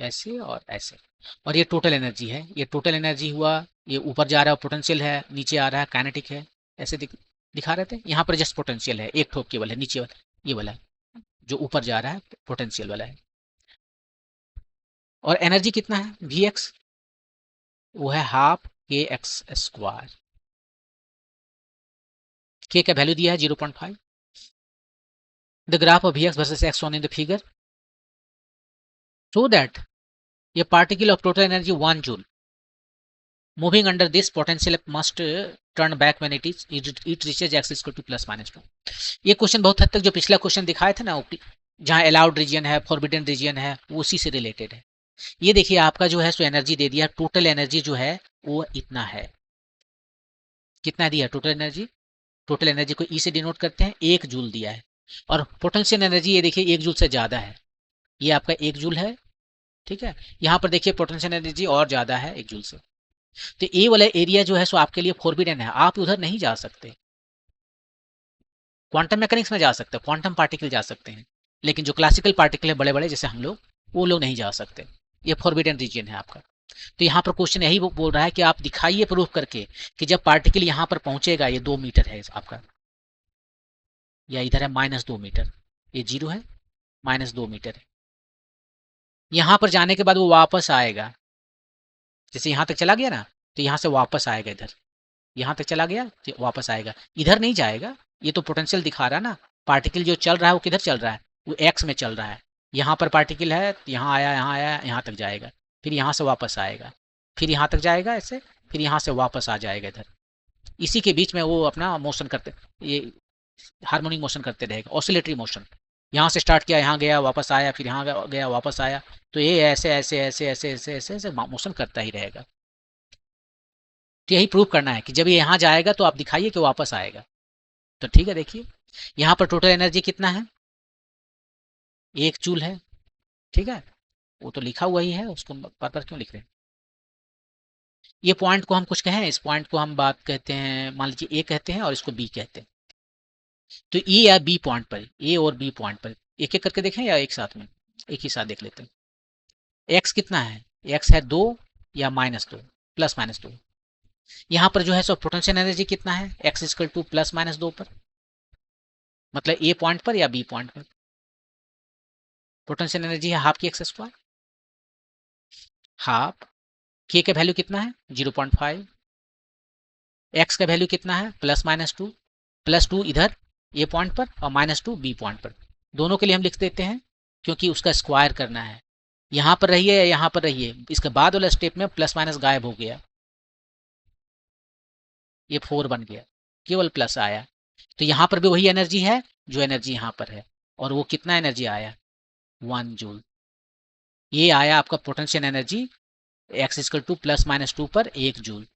ऐसे और ऐसे। और ये टोटल एनर्जी है, ये टोटल एनर्जी हुआ, ये ऊपर जा रहा है पोटेंशियल है, नीचे आ रहा है काइनेटिक है, ऐसे दिखा रहे थे। यहाँ पर जस्ट पोटेंशियल है, एक ठोक केवल है, नीचे वाला ये वाला है, जो ऊपर जा रहा है पोटेंशियल वाला है। और एनर्जी कितना है वी एक्स, वो है हाफ के एक्स स्क्वायर। के का वैल्यू दिया है 0.5। The graph of v x versus x on in the figure, so that a particle of total energy 1 joule moving under this potential must turn back when it reaches x equal to plus minus 2। ये क्वेश्चन बहुत हद तक जो पिछला क्वेश्चन दिखाए थे ना, जहाँ अलाउड रीजन है, फॉरबिडन रीजन है, वो उसी से रिलेटेड है। ये देखिए आपका जो है सो एनर्जी दे दिया, टोटल एनर्जी जो है वो इतना है। कितना दिया टोटल एनर्जी? टोटल एनर्जी को ई से डिनोट करते हैं, 1 जूल दिया है। और पोटेंशियल एनर्जी ये देखिए 1 जूल से ज्यादा है, ये आपका 1 जूल है, ठीक है। यहाँ पर देखिए पोटेंशियल एनर्जी और ज्यादा है 1 जूल से। तो ए वाला एरिया जो है सो आपके लिए फॉरबिडन है, आप उधर नहीं जा सकते। क्वांटम मैकेनिक्स में जा सकते हैं, क्वांटम पार्टिकल जा सकते हैं, लेकिन जो क्लासिकल पार्टिकल है बड़े बड़े जैसे हम लोग, वो लोग नहीं जा सकते, ये फॉरबिडन रीजन है आपका। तो यहाँ पर क्वेश्चन यही बोल रहा है कि आप दिखाइए प्रूफ करके कि जब पार्टिकल यहाँ पर पहुंचेगा, ये 2 मीटर है आपका, या इधर है -2 मीटर, ये 0 है, -2 मीटर है। यहाँ पर जाने के बाद वो वापस आएगा, जैसे यहाँ तक चला गया ना, तो यहाँ से वापस आएगा इधर, यहाँ तक चला गया तो वापस आएगा, इधर नहीं जाएगा। ये तो पोटेंशियल दिखा रहा है ना, पार्टिकल जो चल रहा है वो किधर चल रहा है, वो एक्स में चल रहा है। यहाँ पर पार्टिकल है, यहाँ आया, यहाँ आया, यहाँ तक जाएगा, फिर यहाँ से वापस आएगा, फिर यहाँ तक जाएगा ऐसे, फिर यहाँ से वापस आ जाएगा इधर। इसी के बीच में वो अपना मोशन करते, ये हार्मोनिक मोशन करते रहेगा, ऑसिलेटरी मोशन। यहाँ से स्टार्ट किया, यहाँ गया, वापस आया, फिर यहाँ गया, वापस आया, तो ये ऐसे ऐसे ऐसे ऐसे ऐसे ऐसे ऐसे मोशन करता ही रहेगा। तो यही प्रूव करना है कि जब ये यहाँ जाएगा तो आप दिखाइए कि वापस आएगा। तो ठीक है, देखिए यहाँ पर टोटल एनर्जी कितना है, 1 जूल है, ठीक है। वो तो लिखा हुआ ही है, उसको बार बार क्यों लिख रहे हैं। ये पॉइंट को हम कुछ कहें, इस पॉइंट को हम बात कहते हैं, मान लीजिए ए कहते हैं और इसको बी कहते हैं। तो ए या बी पॉइंट पर, ए और बी पॉइंट पर एक एक करके देखें या एक साथ में, एक ही साथ देख लेते हैं। एक्स कितना है, एक्स है 2 या -2, +-2। यहाँ पर जो है सो पोटेंशियल एनर्जी कितना है, एक्स इक्वल टू +-2 पर, मतलब ए पॉइंट पर या बी पॉइंट पर। पोटेंशियल एनर्जी है हाफ की एक्स स्क्वायर, हाफ के का वैल्यू कितना है 0.5, एक्स का वैल्यू कितना है +-2, +2 इधर ए पॉइंट पर और -2 बी पॉइंट पर। दोनों के लिए हम लिख देते हैं क्योंकि उसका स्क्वायर करना है। यहाँ पर रहिए या यहाँ पर रहिए, इसके बाद वाला स्टेप में प्लस माइनस गायब हो गया, ये 4 बन गया, केवल प्लस आया। तो यहाँ पर भी वही एनर्जी है जो एनर्जी यहाँ पर है, और वो कितना एनर्जी आया 1 जूल। ये आया आपका potential energy x equal to +-2 पर 1 जूल।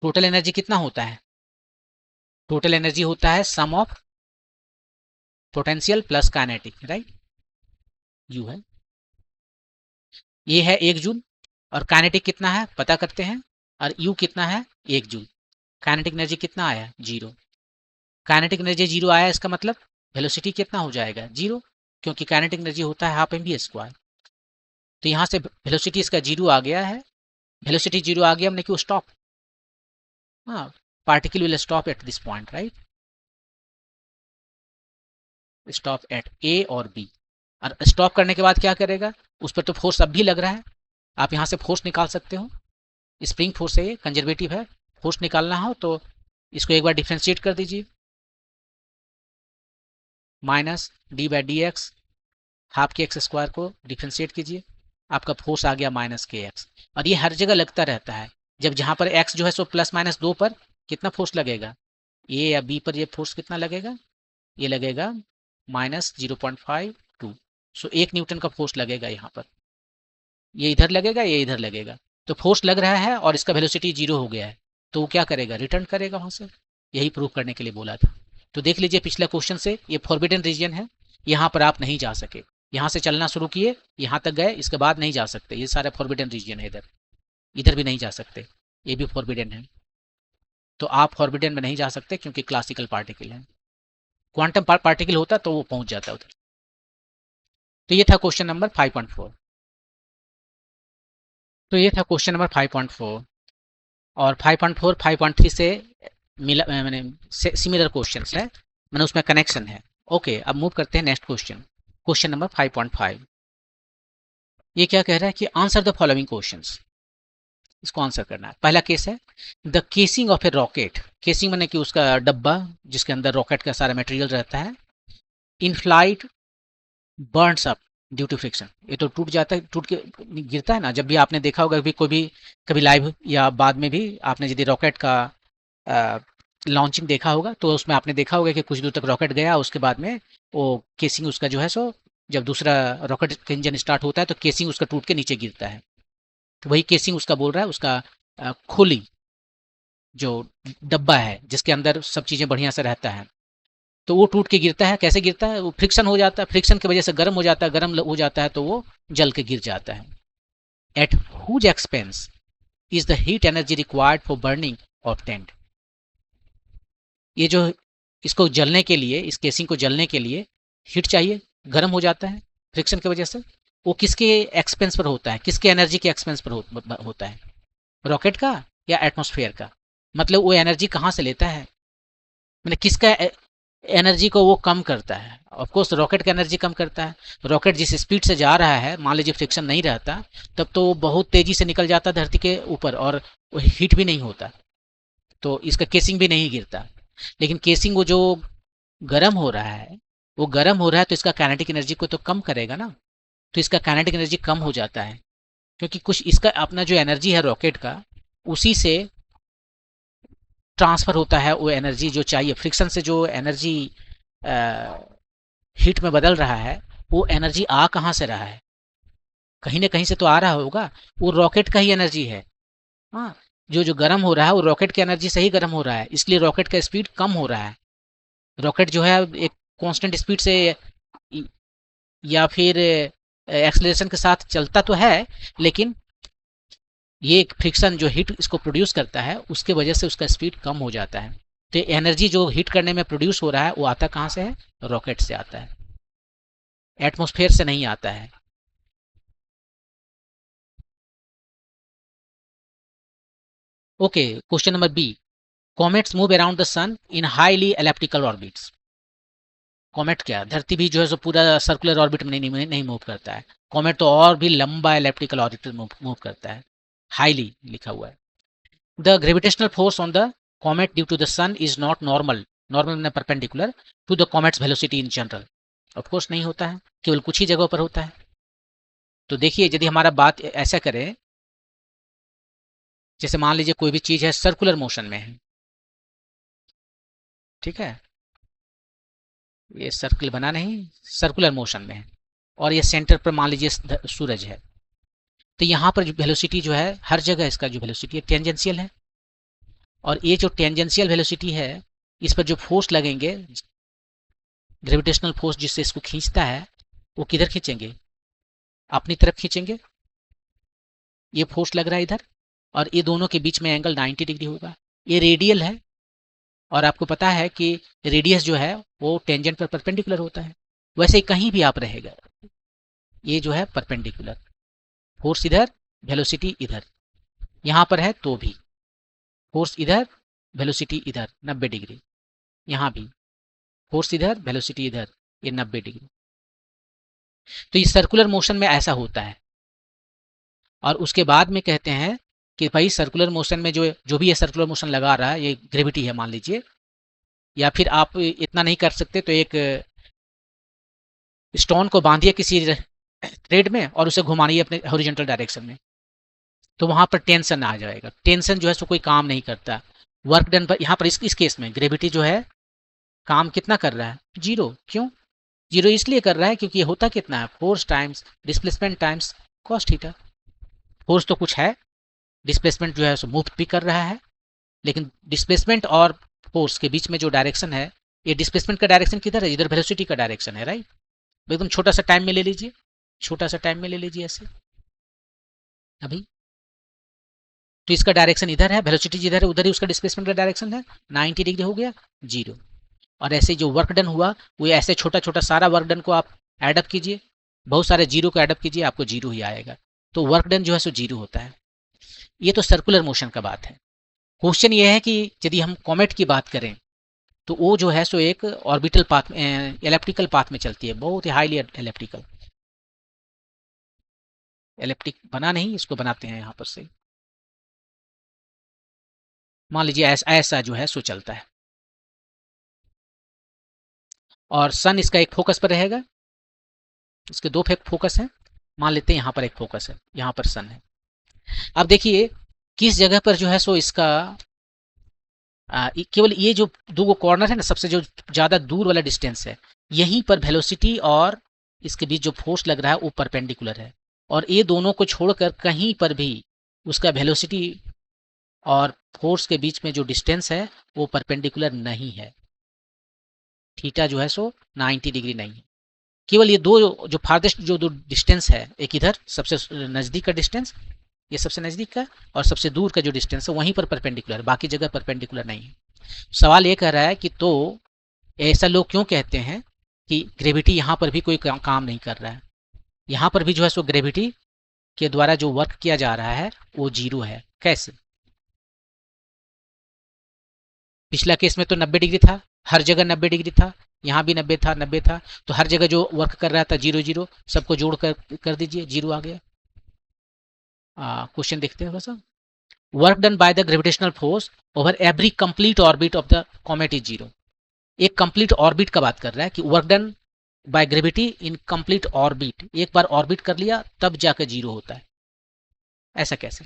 टोटल एनर्जी कितना होता है, टोटल एनर्जी होता है sum of potential plus kinetic, right, U है, ये है 1 जूल, और काइनेटिक कितना है पता करते हैं, और यू कितना है 1 जूल। काइनेटिक एनर्जी कितना आया 0, काइनेटिक एनर्जी 0 आया, इसका मतलब वेलोसिटी कितना हो जाएगा 0, क्योंकि काइनेटिक एनर्जी होता है हाफ mv स्क्वायर। तो यहाँ से वेलोसिटी इसका 0 आ गया है, वेलोसिटी 0 आ गया, हमने क्यों स्टॉप, हाँ, particle will stop at this point, right, stop at A और बी। और स्टॉप करने के बाद क्या करेगा, उस पर तो फोर्स अब भी लग रहा है, आप यहाँ से फोर्स निकाल सकते हो, स्प्रिंग फोर्स है, ये कंजर्वेटिव है, फोर्स निकालना हो तो इसको एक बार डिफ्रेंशिएट कर दीजिए, -d/dx, half k x square को डिफ्रेंशिएट कीजिए, आपका फोर्स आ गया -kx। और ये हर जगह लगता रहता है, जब जहाँ पर x जो है सो +-2 पर कितना फोर्स लगेगा, ए या बी पर ये फोर्स कितना लगेगा, ये लगेगा -0.52, सो 1 न्यूटन का फोर्स लगेगा यहाँ पर, ये इधर लगेगा, ये इधर लगेगा, तो फोर्स लग रहा है और इसका वेलोसिटी 0 हो गया है, तो वो क्या करेगा, रिटर्न करेगा वहां से, यही प्रूव करने के लिए बोला था। तो देख लीजिए पिछले क्वेश्चन से, ये फॉरबिडन रीजन है, यहाँ पर आप नहीं जा सके, यहाँ से चलना शुरू किए, यहाँ तक गए, इसके बाद नहीं जा सकते, ये सारा फॉरबिडन रीजन है, इधर इधर भी नहीं जा सकते, ये भी फॉरबिडन है। तो आप फॉरबिडन में नहीं जा सकते क्योंकि क्लासिकल पार्टिकल है, क्वांटम पार्टिकल होता तो वो पहुंच जाता उधर। तो ये था क्वेश्चन नंबर 5.4। तो ये था क्वेश्चन नंबर 5.4, और 5.4 5.3 से मिला, मैंने सिमिलर क्वेश्चन है, मैंने उसमें कनेक्शन है। ओके, अब मूव करते हैं नेक्स्ट क्वेश्चन, क्वेश्चन नंबर 5.5। ये क्या कह रहा है कि आंसर द फॉलोइंग क्वेश्चंस, इसको आंसर करना है। पहला केस है, the casing of A rocket, casing मैंने कि उसका डब्बा जिसके अंदर रॉकेट का सारा मटेरियल रहता है, in flight burns up due to friction, ये तो टूट जाता है, टूट के गिरता है ना, जब भी आपने देखा होगा, कोई भी कभी लाइव या बाद में भी आपने यदि रॉकेट का लॉन्चिंग देखा होगा तो उसमें आपने देखा होगा कि कुछ दूर तक रॉकेट गया, उसके बाद में वो केसिंग उसका जो है सो, जब दूसरा रॉकेट का इंजन स्टार्ट होता है तो केसिंग उसका टूट के नीचे गिरता है, तो वही केसिंग उसका बोल रहा है, उसका खुली जो डब्बा है जिसके अंदर सब चीज़ें बढ़िया से रहता है, तो वो टूट के गिरता है। कैसे गिरता है, वो फ्रिक्शन हो जाता है, फ्रिक्शन की वजह से गर्म हो जाता है, गर्म हो जाता है तो वो जल के गिर जाता है। At whose expense is the heat energy required for burning off tent, ये जो इसको जलने के लिए, इस केसिंग को जलने के लिए हीट चाहिए, गर्म हो जाता है फ्रिक्शन की वजह से, वो किसके एक्सपेंस पर होता है, किसके एनर्जी के एक्सपेंस पर होता है, रॉकेट का या एटमॉस्फेयर का, मतलब वो एनर्जी कहाँ से लेता है, मतलब किसका एनर्जी को वो कम करता है। ऑफ कोर्स रॉकेट का एनर्जी कम करता है, रॉकेट जिस स्पीड से जा रहा है, मान लीजिए फ्रिक्शन नहीं रहता तब तो बहुत तेजी से निकल जाता धरती के ऊपर और वो हीट भी नहीं होता, तो इसका केसिंग भी नहीं गिरता। लेकिन केसिंग वो जो गर्म हो रहा है, वो गर्म हो रहा है तो इसका काइनेटिक एनर्जी को तो कम करेगा ना, तो इसका काइनेटिक एनर्जी कम हो जाता है, क्योंकि कुछ इसका अपना जो एनर्जी है रॉकेट का, उसी से ट्रांसफर होता है वो एनर्जी जो चाहिए, फ्रिक्शन से जो एनर्जी हीट में बदल रहा है, वो एनर्जी आ कहाँ से रहा है, कहीं ना कहीं से तो आ रहा होगा, वो रॉकेट का ही एनर्जी है। हाँ, जो जो गर्म हो रहा है वो रॉकेट की एनर्जी से ही गर्म हो रहा है, इसलिए रॉकेट का स्पीड कम हो रहा है। रॉकेट जो है एक कांस्टेंट स्पीड से या फिर एक्सेलरेशन के साथ चलता तो है, लेकिन ये फ्रिक्शन जो हीट इसको प्रोड्यूस करता है उसके वजह से उसका स्पीड कम हो जाता है। तो एनर्जी जो हीट करने में प्रोड्यूस हो रहा है वो आता कहाँ से है? रॉकेट से आता है, एटमॉस्फेयर से नहीं आता है। Okay, question number B, comets move around the sun in highly elliptical orbits. Comet क्या, धरती भी जो है सो पूरा सर्कुलर ऑर्बिट में नहीं मूव करता है। कॉमेट तो और भी लंबा इलेक्ट्रिकल ऑर्बिट में मूव करता है, हाईली लिखा हुआ है। The gravitational force on the comet due to the sun is not normal, normal में perpendicular to the comet's velocity in general. Of course नहीं होता है, केवल कुछ ही जगहों पर होता है। तो देखिए, यदि हमारा बात ऐसा करें, जैसे मान लीजिए कोई भी चीज है सर्कुलर मोशन में है, ठीक है, ये सर्कल बना नहीं, सर्कुलर मोशन में है, और ये सेंटर पर मान लीजिए सूरज है, तो यहाँ पर वेलोसिटी जो है हर जगह इसका जो वेलोसिटी है टेंजेंशियल है। और ये जो टेंजेंशियल वेलोसिटी है, इस पर जो फोर्स लगेंगे, ग्रेविटेशनल फोर्स जिससे इसको खींचता है, वो किधर खींचेंगे? अपनी तरफ खींचेंगे। ये फोर्स लग रहा है इधर, और ये दोनों के बीच में एंगल 90 डिग्री होगा। ये रेडियल है, और आपको पता है कि रेडियस जो है वो टेंजेंट पर परपेंडिकुलर होता है। वैसे ही कहीं भी आप रहेगा, ये जो है परपेंडिकुलर, फोर्स इधर, वेलोसिटी इधर, यहाँ पर है तो भी फोर्स इधर, वेलोसिटी इधर 90 डिग्री, यहाँ भी फोर्स इधर, वेलोसिटी इधर, ये 90 डिग्री। तो ये सर्कुलर मोशन में ऐसा होता है। और उसके बाद में कहते हैं कि भाई सर्कुलर मोशन में जो जो भी ये सर्कुलर मोशन लगा रहा है, ये ग्रेविटी है मान लीजिए, या फिर आप इतना नहीं कर सकते तो एक स्टोन को बांधिए किसी थ्रेड में और उसे घुमाइए अपने हॉरिजॉन्टल डायरेक्शन में, तो वहां पर टेंशन आ जाएगा। टेंशन जो है सो कोई काम नहीं करता। वर्क डन पर यहाँ पर इस केस में ग्रेविटी जो है काम कितना कर रहा है? जीरो। क्यों जीरो? इसलिए कर रहा है क्योंकि ये होता कितना है, force times displacement times cos theta. Force तो कुछ है, डिस्प्लेसमेंट जो है सो मूव भी कर रहा है, लेकिन डिस्प्लेसमेंट और फोर्स के बीच में जो डायरेक्शन है, ये डिस्प्लेसमेंट का डायरेक्शन किधर है? इधर वेलोसिटी का डायरेक्शन है, राइट। एकदम छोटा सा टाइम में ले लीजिए, छोटा सा टाइम में ले लीजिए ऐसे अभी, तो इसका डायरेक्शन इधर है, वेलोसिटी जिधर है उधर ही उसका डिस्प्लेसमेंट का डायरेक्शन है, 90 डिग्री हो गया, जीरो। और ऐसे जो वर्क डन हुआ वो ऐसे छोटा छोटा सारा वर्क डन को आप एडअप कीजिए, बहुत सारे जीरो को एडअप कीजिए, आपको जीरो ही आएगा। तो वर्क डन जो है सो जीरो होता है। ये तो सर्कुलर मोशन का बात है। क्वेश्चन ये है कि यदि हम कॉमेट की बात करें तो वो जो है सो एक ऑर्बिटल पाथ, एलिप्टिकल पाथ में चलती है, बहुत ही हाईली एलिप्टिकल। एलिप्टिक बना नहीं, इसको बनाते हैं यहाँ पर से, मान लीजिए ऐसा जो है सो चलता है, और सन इसका एक फोकस पर रहेगा। इसके दो फोकस हैं, मान लेते हैं यहाँ पर एक फोकस है, यहाँ पर सन है। अब देखिए किस जगह पर जो है सो इसका केवल ये जो दो कॉर्नर है ना, सबसे जो ज्यादा दूर वाला डिस्टेंस है, यहीं पर वेलोसिटी और इसके बीच जो फोर्स लग रहा है वो परपेंडिकुलर है। और ये दोनों को छोड़कर कहीं पर भी उसका वेलोसिटी और फोर्स के बीच में जो डिस्टेंस है वो परपेंडिकुलर नहीं है। थीटा जो है सो 90 डिग्री नहीं है। केवल ये दो जो फारदेस्ट जो दो डिस्टेंस है, एक इधर सबसे नजदीक का डिस्टेंस, ये सबसे नजदीक का, और सबसे दूर का जो डिस्टेंस है वहीं पर परपेंडिकुलर, बाकी जगह परपेंडिकुलर नहीं है। सवाल ये कह रहा है कि तो ऐसा लोग क्यों कहते हैं कि ग्रेविटी यहाँ पर भी कोई काम नहीं कर रहा है, यहाँ पर भी जो है सो ग्रेविटी के द्वारा जो वर्क किया जा रहा है वो जीरो है। कैसे? पिछला केस में तो 90 डिग्री था, हर जगह 90 डिग्री था, यहाँ भी 90 था, 90 था, तो हर जगह जो वर्क कर रहा था जीरो जीरो, सबको जोड़ कर दीजिए, जीरो आ गया। क्वेश्चन देखते हैं थोड़ा सा। Work done by the gravitational force over every complete orbit of the comet is zero. एक कंप्लीट ऑर्बिट का बात कर रहा है कि work done by gravity in complete orbit, एक बार ऑर्बिट कर लिया तब जाकर जीरो होता है। ऐसा कैसे?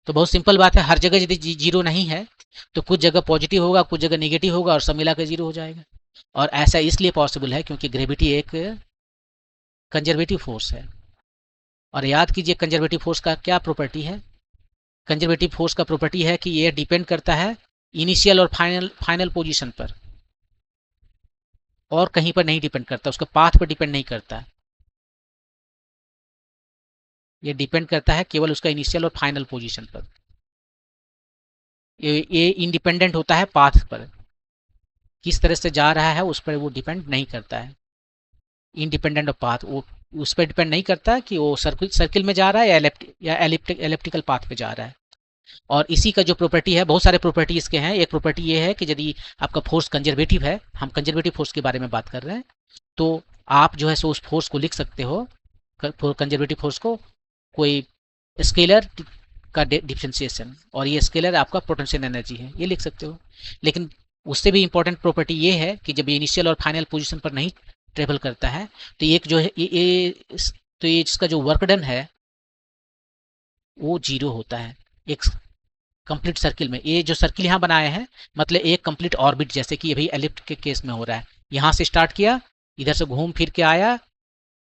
तो बहुत सिंपल बात है, हर जगह यदि जीरो नहीं है तो कुछ जगह पॉजिटिव होगा, कुछ जगह नेगेटिव होगा, और सब मिलाकर जीरो हो जाएगा। और ऐसा इसलिए पॉसिबल है क्योंकि ग्रेविटी एक कंजर्वेटिव फोर्स है। और याद कीजिए कंजर्वेटिव फोर्स का क्या प्रॉपर्टी है? कंजर्वेटिव फोर्स का प्रॉपर्टी है कि ये डिपेंड करता है इनिशियल और फाइनल पोजीशन पर, और कहीं पर नहीं डिपेंड करता, उसका पाथ पर डिपेंड नहीं करता। ये डिपेंड करता है केवल उसका इनिशियल और फाइनल पोजीशन पर। ये इंडिपेंडेंट होता है पाथ पर, किस तरह से जा रहा है उस पर वो डिपेंड नहीं करता है। इंडिपेंडेंट ऑफ पाथ, वो उस पर डिपेंड नहीं करता कि वो सर्किल में जा रहा है या एलिप्टिकल पाथ पे जा रहा है। और इसी का जो प्रॉपर्टी है, बहुत सारे प्रॉपर्टी इसके हैं। एक प्रॉपर्टी ये है कि यदि आपका फोर्स कंजर्वेटिव है, हम कंजर्वेटिव फोर्स के बारे में बात कर रहे हैं, तो आप जो है सो उस फोर्स को लिख सकते हो, कंजर्वेटिव फोर्स को, कोई स्केलर का डिफरेंशिएशन, और ये स्केलर आपका पोटेंशियल एनर्जी है, ये लिख सकते हो। लेकिन उससे भी इंपॉर्टेंट प्रॉपर्टी ये है कि जब ये इनिशियल और फाइनल पोजीशन पर नहीं ट्रेवल करता है, तो एक जो है तो ये इसका जो वर्क डन है वो जीरो होता है एक कंप्लीट सर्किल में। ये जो सर्किल यहाँ बनाए हैं, मतलब एक कंप्लीट ऑर्बिट, जैसे कि अभी एलिप्ट के केस में हो रहा है। यहाँ से स्टार्ट किया, इधर से घूम फिर के आया,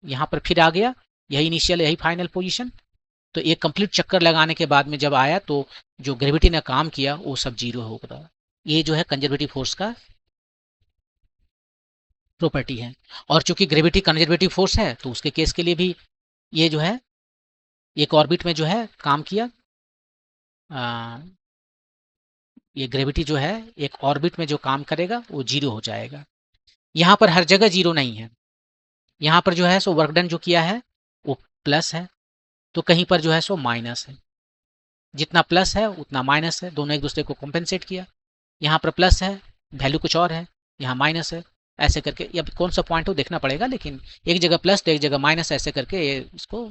यहाँ पर फिर आ गया, यही इनिशियल यही फाइनल पोजीशन। तो एक कंप्लीट चक्कर लगाने के बाद में जब आया तो जो ग्रेविटी ने काम किया वो सब जीरो हो गया। ये जो है कंजर्वेटिव फोर्स का प्रॉपर्टी है। और चूंकि ग्रेविटी कंजर्वेटिव फोर्स है तो उसके केस के लिए भी ये जो है एक ऑर्बिट में जो है काम किया, ये ग्रेविटी जो है एक ऑर्बिट में जो काम करेगा वो जीरो हो जाएगा। यहाँ पर हर जगह जीरो नहीं है, यहाँ पर जो है सो वर्क डन जो किया है वो प्लस है, तो कहीं पर जो है सो माइनस है। जितना प्लस है उतना माइनस है, दोनों एक दूसरे को कॉम्पेंसेट किया। यहाँ पर प्लस है, वैल्यू कुछ और है, यहाँ माइनस है, ऐसे करके। अब कौन सा पॉइंट हो देखना पड़ेगा, लेकिन एक जगह प्लस तो एक जगह माइनस, ऐसे करके ये इसको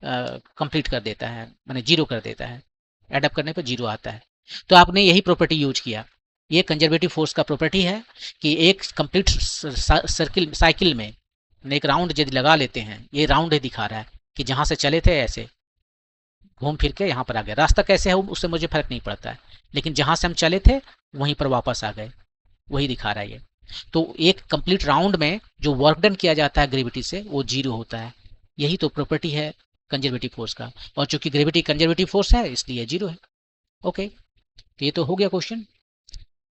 कंप्लीट कर देता है, माने जीरो कर देता है। एडअप करने पर जीरो आता है। तो आपने यही प्रॉपर्टी यूज किया। ये कंजर्वेटिव फोर्स का प्रॉपर्टी है कि एक कंप्लीट सर्किल साइकिल में एक राउंड यदि लगा लेते हैं, ये राउंड दिखा रहा है कि जहाँ से चले थे ऐसे घूम फिर के यहाँ पर आ गए। रास्ता कैसे है उससे मुझे फर्क नहीं पड़ता है, लेकिन जहाँ से हम चले थे वहीं पर वापस आ गए, वही दिखा रहा है ये। तो एक कंप्लीट राउंड में जो वर्क डन किया जाता है ग्रेविटी से वो जीरो होता है। यही तो प्रॉपर्टी है कंजर्वेटिव फोर्स का। और चूंकि ग्रेविटी कंजर्वेटिव फोर्स है इसलिए जीरो है। ओके, तो ये तो हो गया क्वेश्चन।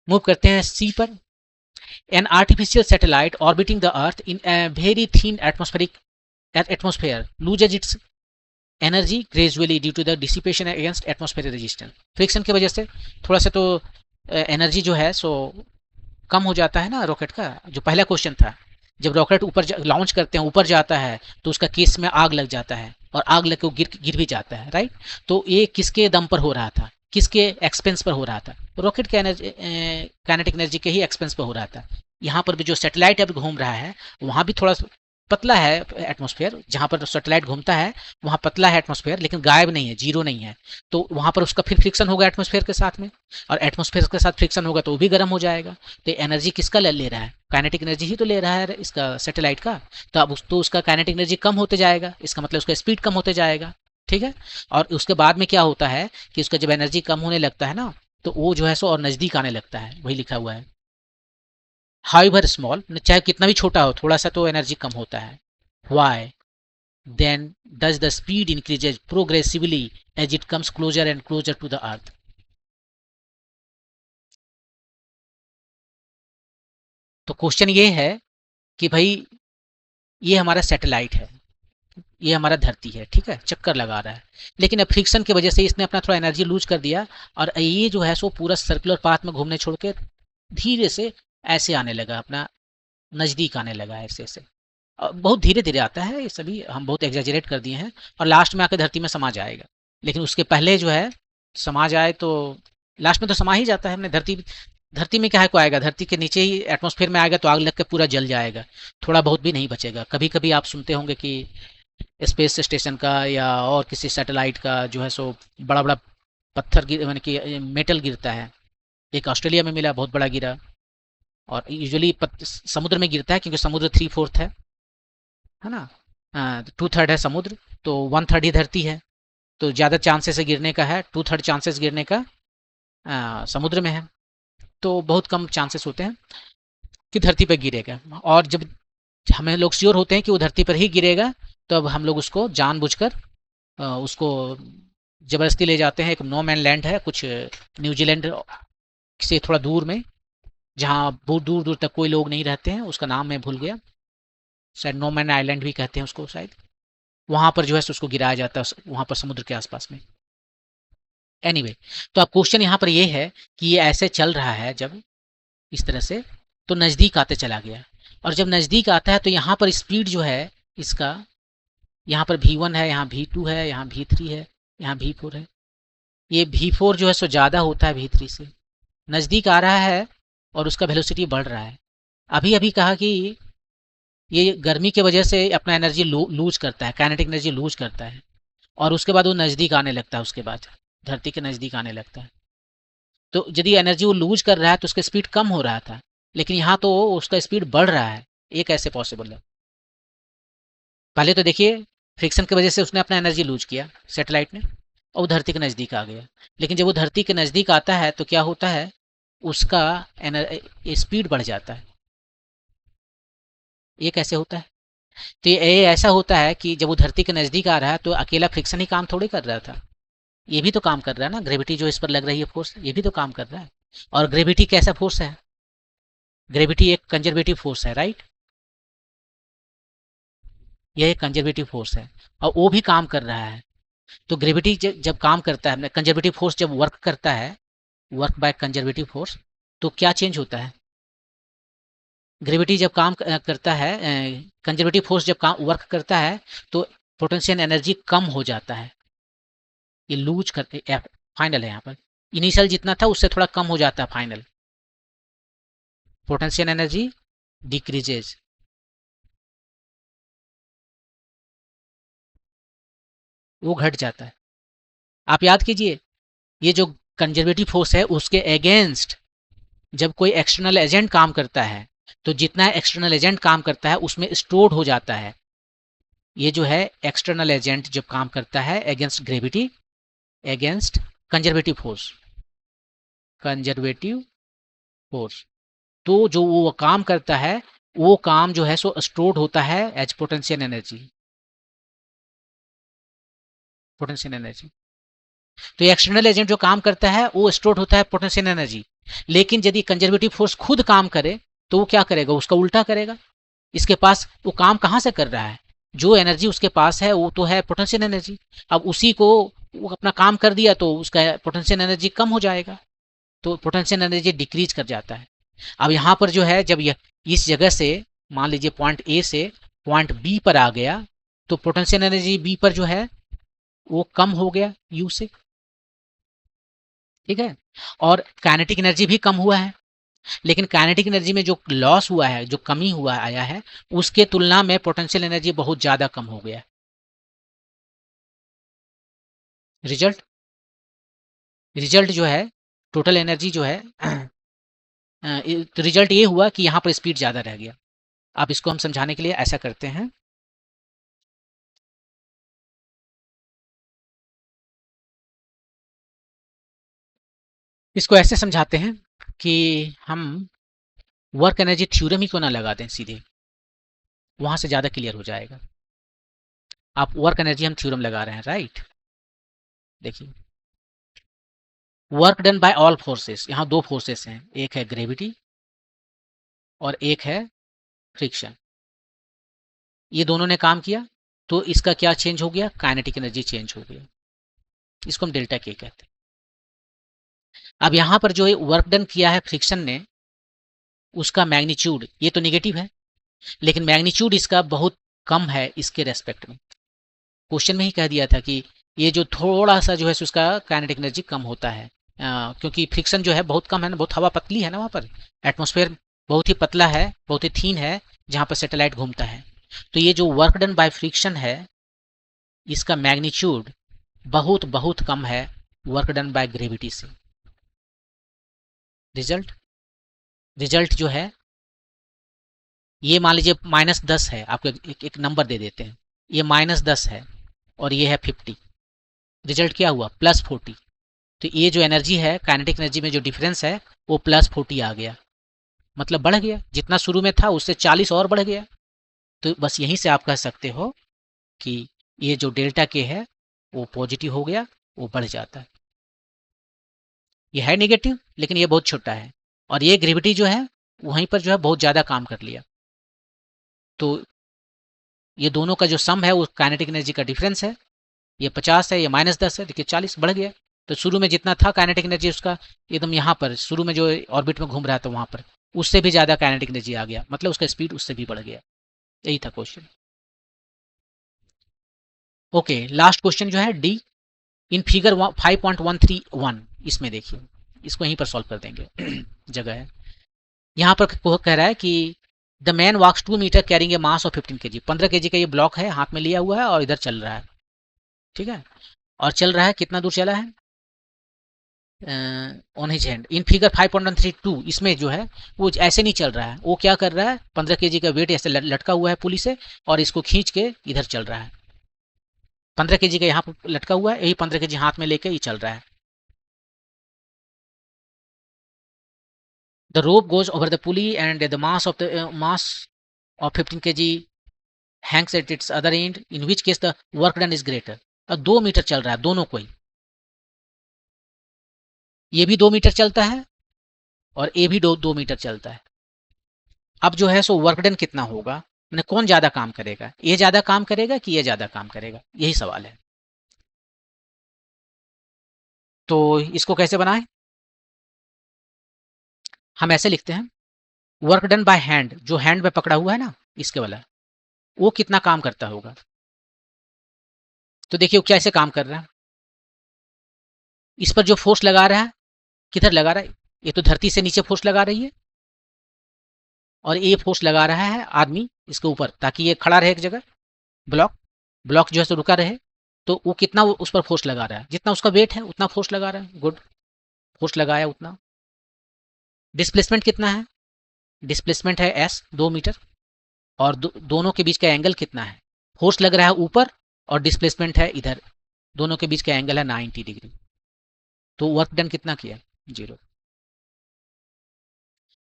मूव करते हैं सी पर। An artificial satellite orbiting the earth in a very thin atmosphere loses its energy gradually due to the dissipation against atmospheric resistance. Friction की वजह से थोड़ा सा तो एनर्जी जो है सो कम हो जाता है ना रॉकेट का। जो पहला क्वेश्चन था, जब रॉकेट ऊपर लॉन्च करते हैं, ऊपर जाता है तो उसका केस में आग लग जाता है, और आग लग के वो गिर भी जाता है, राइट। तो ये किसके दम पर हो रहा था, किसके एक्सपेंस पर हो रहा था? रॉकेट के एनर्जी, काइनेटिक एनर्जी के ही एक्सपेंस पर हो रहा था। यहाँ पर भी जो सैटेलाइट अब घूम रहा है वहाँ भी थोड़ा पतला है एटमॉस्फेयर, जहाँ पर सैटेलाइट घूमता है वहाँ पतला है एटमॉस्फेयर, लेकिन गायब नहीं है, जीरो नहीं है। तो वहाँ पर उसका फिर फ्रिक्शन होगा एटमॉस्फेयर के साथ में, और एटमॉस्फेयर के साथ फ्रिक्शन होगा तो वो भी गर्म हो जाएगा। तो एनर्जी किसका ले रहा है? काइनेटिक एनर्जी ही तो ले रहा है इसका सैटेलाइट का। तो अब तो उसका काइनेटिक एनर्जी कम होते जाएगा, इसका मतलब उसका स्पीड कम होते जाएगा, ठीक है। और उसके बाद में क्या होता है कि उसका जब एनर्जी कम होने लगता है ना, तो वो जो है सो और नज़दीक आने लगता है, वही लिखा हुआ है। हाउएवर स्मॉल, चाहे कितना भी छोटा हो, थोड़ा सा तो एनर्जी कम होता है। Why? Then does the speed increases progressively as it comes closer and closer to the earth? तो क्वेश्चन ये है कि भाई ये हमारा सैटेलाइट है, ये हमारा धरती है, ठीक है, चक्कर लगा रहा है, लेकिन अब फ्रिक्शन की वजह से इसने अपना थोड़ा एनर्जी लूज कर दिया, और ये जो है सो पूरा सर्कुलर पाथ में घूमने छोड़ के धीरे से ऐसे आने लगा, अपना नज़दीक आने लगा, ऐसे ऐसे। बहुत धीरे धीरे आता है, ये सभी हम बहुत एग्जैजरेट कर दिए हैं, और लास्ट में आकर धरती में समा जाएगा। लेकिन उसके पहले जो है समा जाए तो लास्ट में तो समा ही जाता है। हमने धरती में क्या है को आएगा, धरती के नीचे ही एटमॉस्फेयर में आएगा तो आग लग के पूरा जल जाएगा, थोड़ा बहुत भी नहीं बचेगा। कभी कभी आप सुनते होंगे कि स्पेस स्टेशन का या और किसी सैटेलाइट का जो है सो बड़ा बड़ा पत्थर गिर, यानी कि मेटल गिरता है। एक ऑस्ट्रेलिया में मिला, बहुत बड़ा गिरा, और यूजुअली समुद्र में गिरता है, क्योंकि समुद्र 3/4 है ना, 2/3 है समुद्र, तो 1/3 ही धरती है। तो ज़्यादा चांसेस है गिरने का है, 2/3 चांसेस गिरने का समुद्र में है, तो बहुत कम चांसेस होते हैं कि धरती पर गिरेगा। और जब हमें लोग श्योर होते हैं कि वो धरती पर ही गिरेगा, तो अब हम लोग उसको जानबूझकर उसको ज़बरदस्ती ले जाते हैं। एक नो मैन लैंड है कुछ न्यूजीलैंड से थोड़ा दूर में, जहाँ बहुत दूर दूर तक कोई लोग नहीं रहते हैं, उसका नाम मैं भूल गया, शायद नो मैन आइलैंड भी कहते हैं उसको शायद। वहां पर जो है उसको गिराया जाता है वहां पर समुद्र के आसपास में। एनीवे तो अब क्वेश्चन यहाँ पर ये है कि ये ऐसे चल रहा है जब इस तरह से, तो नज़दीक आते चला गया, और जब नज़दीक आता है तो यहाँ पर स्पीड जो है इसका, यहाँ पर v1 है, यहाँ v2 है, यहाँ v3 है, यहाँ v4 है। ये v4 जो है सो ज़्यादा होता है v3 से, नज़दीक आ रहा है और उसका वेलोसिटी बढ़ रहा है। अभी अभी कहा कि ये गर्मी की वजह से अपना एनर्जी लूज करता है, काइनेटिक एनर्जी लूज करता है, और उसके बाद वो नज़दीक आने लगता है, उसके बाद धरती के नज़दीक आने लगता है। तो यदि एनर्जी वो लूज कर रहा है तो उसका स्पीड कम हो रहा था, लेकिन यहाँ तो उसका स्पीड बढ़ रहा है। ये कैसे पॉसिबल है? पहले तो देखिए फ्रिक्शन की वजह से उसने अपना एनर्जी लूज किया सैटेलाइट ने, और वो धरती के नज़दीक आ गया। लेकिन जब वो धरती के नज़दीक आता है तो क्या होता है, उसका स्पीड बढ़ जाता है। ये कैसे होता है? तो ये ऐसा होता है कि जब वो धरती के नज़दीक आ रहा है तो अकेला फ्रिक्शन ही काम थोड़ी कर रहा था, ये भी तो काम कर रहा है ना, ग्रेविटी जो इस पर लग रही है फोर्स, ये भी तो काम कर रहा है। और ग्रेविटी कैसा फोर्स है? ग्रेविटी एक कंजर्वेटिव फोर्स है, राइट? यह एक कंजर्वेटिव फोर्स है और वो भी काम कर रहा है। तो ग्रेविटी जब काम करता है, कंजर्वेटिव फोर्स जब वर्क करता है, वर्क बाय कंजर्वेटिव फोर्स, तो क्या चेंज होता है? ग्रेविटी जब काम करता है, कंजर्वेटिव फोर्स जब काम वर्क करता है तो पोटेंशियल एनर्जी कम हो जाता है। ये लूज करते फाइनल है यहाँ पर, इनिशियल जितना था उससे थोड़ा कम हो जाता है फाइनल। पोटेंशियल एनर्जी डिक्रीजेज, वो घट जाता है। आप याद कीजिए, ये जो कंजर्वेटिव फोर्स है उसके अगेंस्ट जब कोई एक्सटर्नल एजेंट काम करता है, तो जितना एक्सटर्नल एजेंट काम करता है उसमें स्टोर्ड हो जाता है। ये जो है एक्सटर्नल एजेंट जब काम करता है against gravity, against conservative force, conservative force, तो जो वो काम करता है वो काम जो है सो स्टोर्ड होता है as potential energy, potential energy. तो एक्सटर्नल एजेंट जो काम करता है वो स्टोर्ड होता है पोटेंशियल एनर्जी। लेकिन यदि कंजर्वेटिव फोर्स खुद काम करे तो वो क्या करेगा, उसका उल्टा करेगा। इसके पास वो काम कहाँ से कर रहा है, जो एनर्जी उसके पास है वो तो है पोटेंशियल एनर्जी। अब उसी को वो अपना काम कर दिया तो उसका पोटेंशियल एनर्जी कम हो जाएगा, तो पोटेंशियल एनर्जी डिक्रीज कर जाता है। अब यहाँ पर जो है जब यह इस जगह से मान लीजिए पॉइंट ए से पॉइंट बी पर आ गया, तो पोटेंशियल एनर्जी बी पर जो है वो कम हो गया यू से, ठीक है। और काइनेटिक एनर्जी भी कम हुआ है, लेकिन काइनेटिक एनर्जी में जो लॉस हुआ है, जो कमी हुआ आया है, उसके तुलना में पोटेंशियल एनर्जी बहुत ज़्यादा कम हो गया। रिजल्ट, रिजल्ट जो है टोटल एनर्जी जो है तो रिजल्ट ये हुआ कि यहाँ पर स्पीड ज़्यादा रह गया। अब इसको हम समझाने के लिए ऐसा करते हैं, इसको ऐसे समझाते हैं कि हम वर्क एनर्जी थ्योरम ही क्यों ना लगा दें सीधे, वहां से ज़्यादा क्लियर हो जाएगा। आप वर्क एनर्जी हम थ्योरम लगा रहे हैं, राइट? देखिए, work done bye all forces, यहाँ दो फोर्सेस हैं, एक है ग्रेविटी और एक है फ्रिक्शन। ये दोनों ने काम किया तो इसका क्या चेंज हो गया, काइनेटिक एनर्जी चेंज हो गया। इसको हम डेल्टा के कहते हैं। अब यहाँ पर जो वर्क डन किया है फ्रिक्शन ने, उसका मैग्नीट्यूड ये तो नेगेटिव है, लेकिन मैग्नीट्यूड इसका बहुत कम है इसके रेस्पेक्ट में। क्वेश्चन में ही कह दिया था कि ये जो थोड़ा सा जो है उसका काइनेटिक एनर्जी कम होता है, क्योंकि फ्रिक्शन जो है बहुत कम है ना, बहुत हवा पतली है ना, वहाँ पर एटमॉस्फेयर बहुत ही पतला है, बहुत ही थीन है जहाँ पर सैटेलाइट घूमता है। तो ये जो वर्क डन बाय फ्रिक्शन है इसका मैग्नीट्यूड बहुत बहुत कम है वर्क डन बाय ग्रेविटी से। रिजल्ट, रिजल्ट जो है ये मान लीजिए -10 है, आपको एक नंबर दे देते हैं, ये -10 है और ये है 50। रिजल्ट क्या हुआ, +40। तो ये जो एनर्जी है काइनेटिक एनर्जी में जो डिफरेंस है वो +40 आ गया, मतलब बढ़ गया, जितना शुरू में था उससे 40 और बढ़ गया। तो बस यहीं से आप कह सकते हो कि ये जो डेल्टा के है वो पॉजिटिव हो गया, वो बढ़ जाता है। ये है नेगेटिव लेकिन ये बहुत छोटा है, और ये ग्रेविटी जो है वहीं पर जो है बहुत ज़्यादा काम कर लिया। तो ये दोनों का जो सम है वो काइनेटिक एनर्जी का डिफरेंस है। ये 50 है, ये -10 है, देखिए 40 बढ़ गया। तो शुरू में जितना था काइनेटिक एनर्जी उसका एकदम यहाँ पर शुरू में जो ऑर्बिट में घूम रहा था वहां पर उससे भी ज्यादा काइनेटिक एनर्जी आ गया, मतलब उसका स्पीड उससे भी बढ़ गया। यही था क्वेश्चन। ओके, लास्ट क्वेश्चन जो है डी इन फिगर 5.131, इसमें देखिए, इसको यहीं पर सॉल्व कर देंगे। जगह है यहाँ पर, कह रहा है कि the man walks 2 metre carrying a mass of 15 kg। 15 kg का ये ब्लॉक है, हाथ में लिया हुआ है और इधर चल रहा है, ठीक है। और चल रहा है, कितना दूर चला है on his hand. In figure 5.132 इसमें जो है वो ऐसे नहीं चल रहा है, वो क्या कर रहा है, 15 kg का वेट ऐसे लटका हुआ है पुली से और इसको खींच के इधर चल रहा है। 15 kg का यहाँ पर लटका हुआ है, यही 15 kg हाथ में लेके ये चल रहा है। The rope goes over the pulley and the mass of 15 kg Hanks at its other and, in which case the work done is greater. और 2 मीटर चल रहा है दोनों को ही, ये भी 2 मीटर चलता है और ये भी 2 मीटर चलता है। अब जो है सो वर्क डन कितना होगा, मैंने कौन ज्यादा काम करेगा, ये ज्यादा काम करेगा कि ये ज्यादा काम करेगा, यही सवाल है। तो इसको कैसे बनाएं, हम ऐसे लिखते हैं वर्क डन बाय हैंड, जो हैंड में पकड़ा हुआ है ना इसके वाला, वो कितना काम करता होगा। तो देखिए वो कैसे काम कर रहा है, इस पर जो फोर्स लगा रहा है, किधर लगा रहा है, ये तो धरती से नीचे फोर्स लगा रही है और ये फोर्स लगा रहा है आदमी इसके ऊपर, ताकि ये खड़ा रहे एक जगह। ब्लॉक ब्लॉक जो है सो रुका रहे। तो वो कितना उस पर फोर्स लगा रहा है, जितना उसका वेट है उतना फोर्स लगा रहा है, गुड, फोर्स लगाया उतना। डिस्प्लेसमेंट कितना है, डिस्प्लेसमेंट है s 2 मीटर, और दोनों के बीच का एंगल कितना है, फोर्स लग रहा है ऊपर और डिस्प्लेसमेंट है इधर, दोनों के बीच का एंगल है 90 डिग्री। तो वर्क डन कितना किया, 0।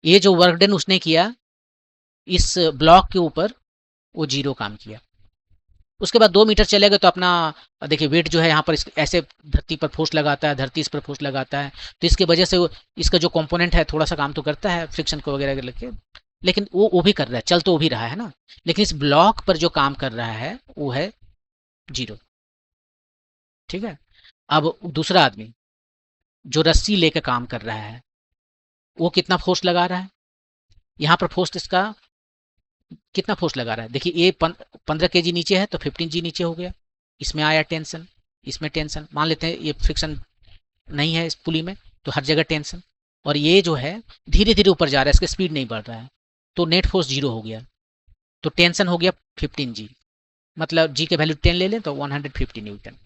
ये जो वर्क डन उसने किया इस ब्लॉक के ऊपर, वो 0 काम किया। उसके बाद 2 मीटर चलेगा तो अपना देखिए वेट जो है यहाँ पर ऐसे धरती पर फोर्स लगाता है, धरती इस पर फोर्स लगाता है, तो इसके वजह से इसका जो कंपोनेंट है थोड़ा सा काम तो करता है फ्रिक्शन को वगैरह लेके, लेकिन वो भी कर रहा है, चल तो वो भी रहा है ना, लेकिन इस ब्लॉक पर जो काम कर रहा है वो है 0, ठीक है। अब दूसरा आदमी जो रस्सी लेकर काम कर रहा है वो कितना फोर्स लगा रहा है, यहाँ पर फोर्स इसका कितना फोर्स लगा रहा है, देखिए ये 15 kg नीचे है तो 15 g नीचे हो गया, इसमें आया टेंशन, इसमें टेंशन, मान लेते हैं ये फ्रिक्शन नहीं है इस पुली में तो हर जगह टेंशन, और ये जो है धीरे धीरे ऊपर जा रहा है, इसका स्पीड नहीं बढ़ रहा है, तो नेट फोर्स 0 हो गया, तो टेंशन हो गया 15 g, मतलब g के वैल्यू 10 ले लें तो 150 न्यूटन,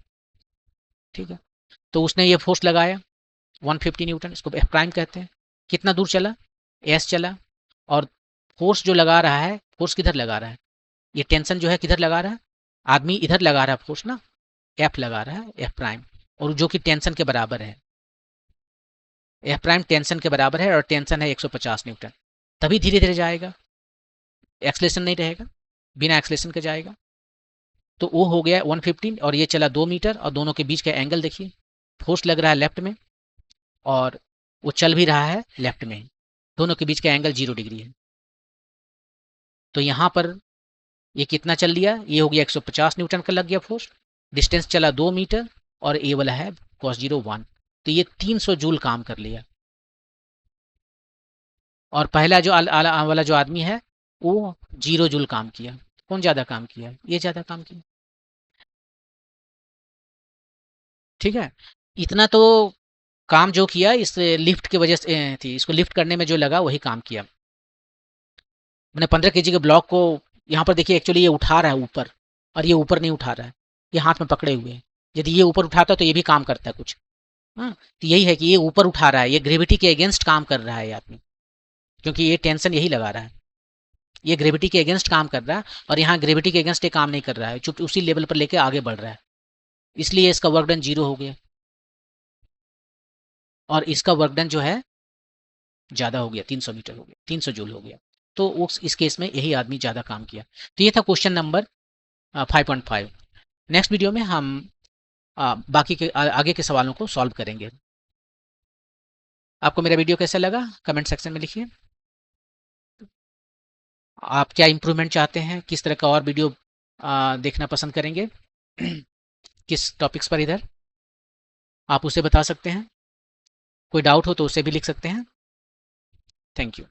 ठीक है। तो उसने ये फोर्स लगाया 150 न्यूटन, इसको एफ प्राइम कहते हैं। कितना दूर चला, एस चला, और फोर्स जो लगा रहा है, फोर्स किधर लगा रहा है, ये टेंशन जो है किधर लगा रहा है, आदमी इधर लगा रहा है फोर्स ना, एफ लगा रहा है, एफ प्राइम, और जो कि टेंशन के बराबर है, एफ प्राइम टेंशन के बराबर है और टेंशन है 150 न्यूटन, तभी धीरे धीरे जाएगा, एक्सलेशन नहीं रहेगा, बिना एक्सलेशन के जाएगा। तो वो हो गया 150 और ये चला 2 मीटर, और दोनों के बीच का एंगल देखिए, फोर्स लग रहा है लेफ्ट में और वो चल भी रहा है लेफ्ट में, दोनों के बीच का एंगल 0 डिग्री है। तो यहाँ पर ये कितना चल लिया, ये हो गया 150 न्यूटन का लग गया फोर्स, डिस्टेंस चला 2 मीटर, और ए वाला है cos 0 1, तो ये 300 जूल काम कर लिया। और पहला जो वाला जो आदमी है वो 0 जूल काम किया, कौन ज्यादा काम किया, ये ज्यादा काम किया, ठीक है। इतना तो काम जो किया इस लिफ्ट की वजह से थी, इसको लिफ्ट करने में जो लगा वही काम किया। मैंने 15 kg के ब्लॉक को यहाँ पर देखिए, एक्चुअली ये उठा रहा है ऊपर, और ये ऊपर नहीं उठा रहा है, ये हाथ में पकड़े हुए हैं, यदि ये ऊपर उठाता तो ये भी काम करता है कुछ, हाँ। तो यही है कि ये ऊपर उठा रहा है, ये ग्रेविटी के अगेंस्ट काम कर रहा है ये आदमी, क्योंकि ये टेंशन यही लगा रहा है, ये ग्रेविटी के अगेंस्ट काम कर रहा है, और यहाँ ग्रेविटी के अगेंस्ट ये काम नहीं कर रहा है, चूंकि उसी लेवल पर लेके आगे बढ़ रहा है, इसलिए इसका वर्क डन 0 हो गया, और इसका वर्क डन जो है ज़्यादा हो गया, 300 मीटर हो गया, 300 जूल हो गया। तो इस केस में यही आदमी ज़्यादा काम किया। तो ये था क्वेश्चन नंबर 5.5। नेक्स्ट वीडियो में हम बाकी के आगे के सवालों को सॉल्व करेंगे। आपको मेरा वीडियो कैसा लगा कमेंट सेक्शन में लिखिए। आप क्या इम्प्रूवमेंट चाहते हैं, किस तरह का और वीडियो देखना पसंद करेंगे किस टॉपिक्स पर इधर, आप उसे बता सकते हैं। कोई डाउट हो तो उसे भी लिख सकते हैं। Thank you.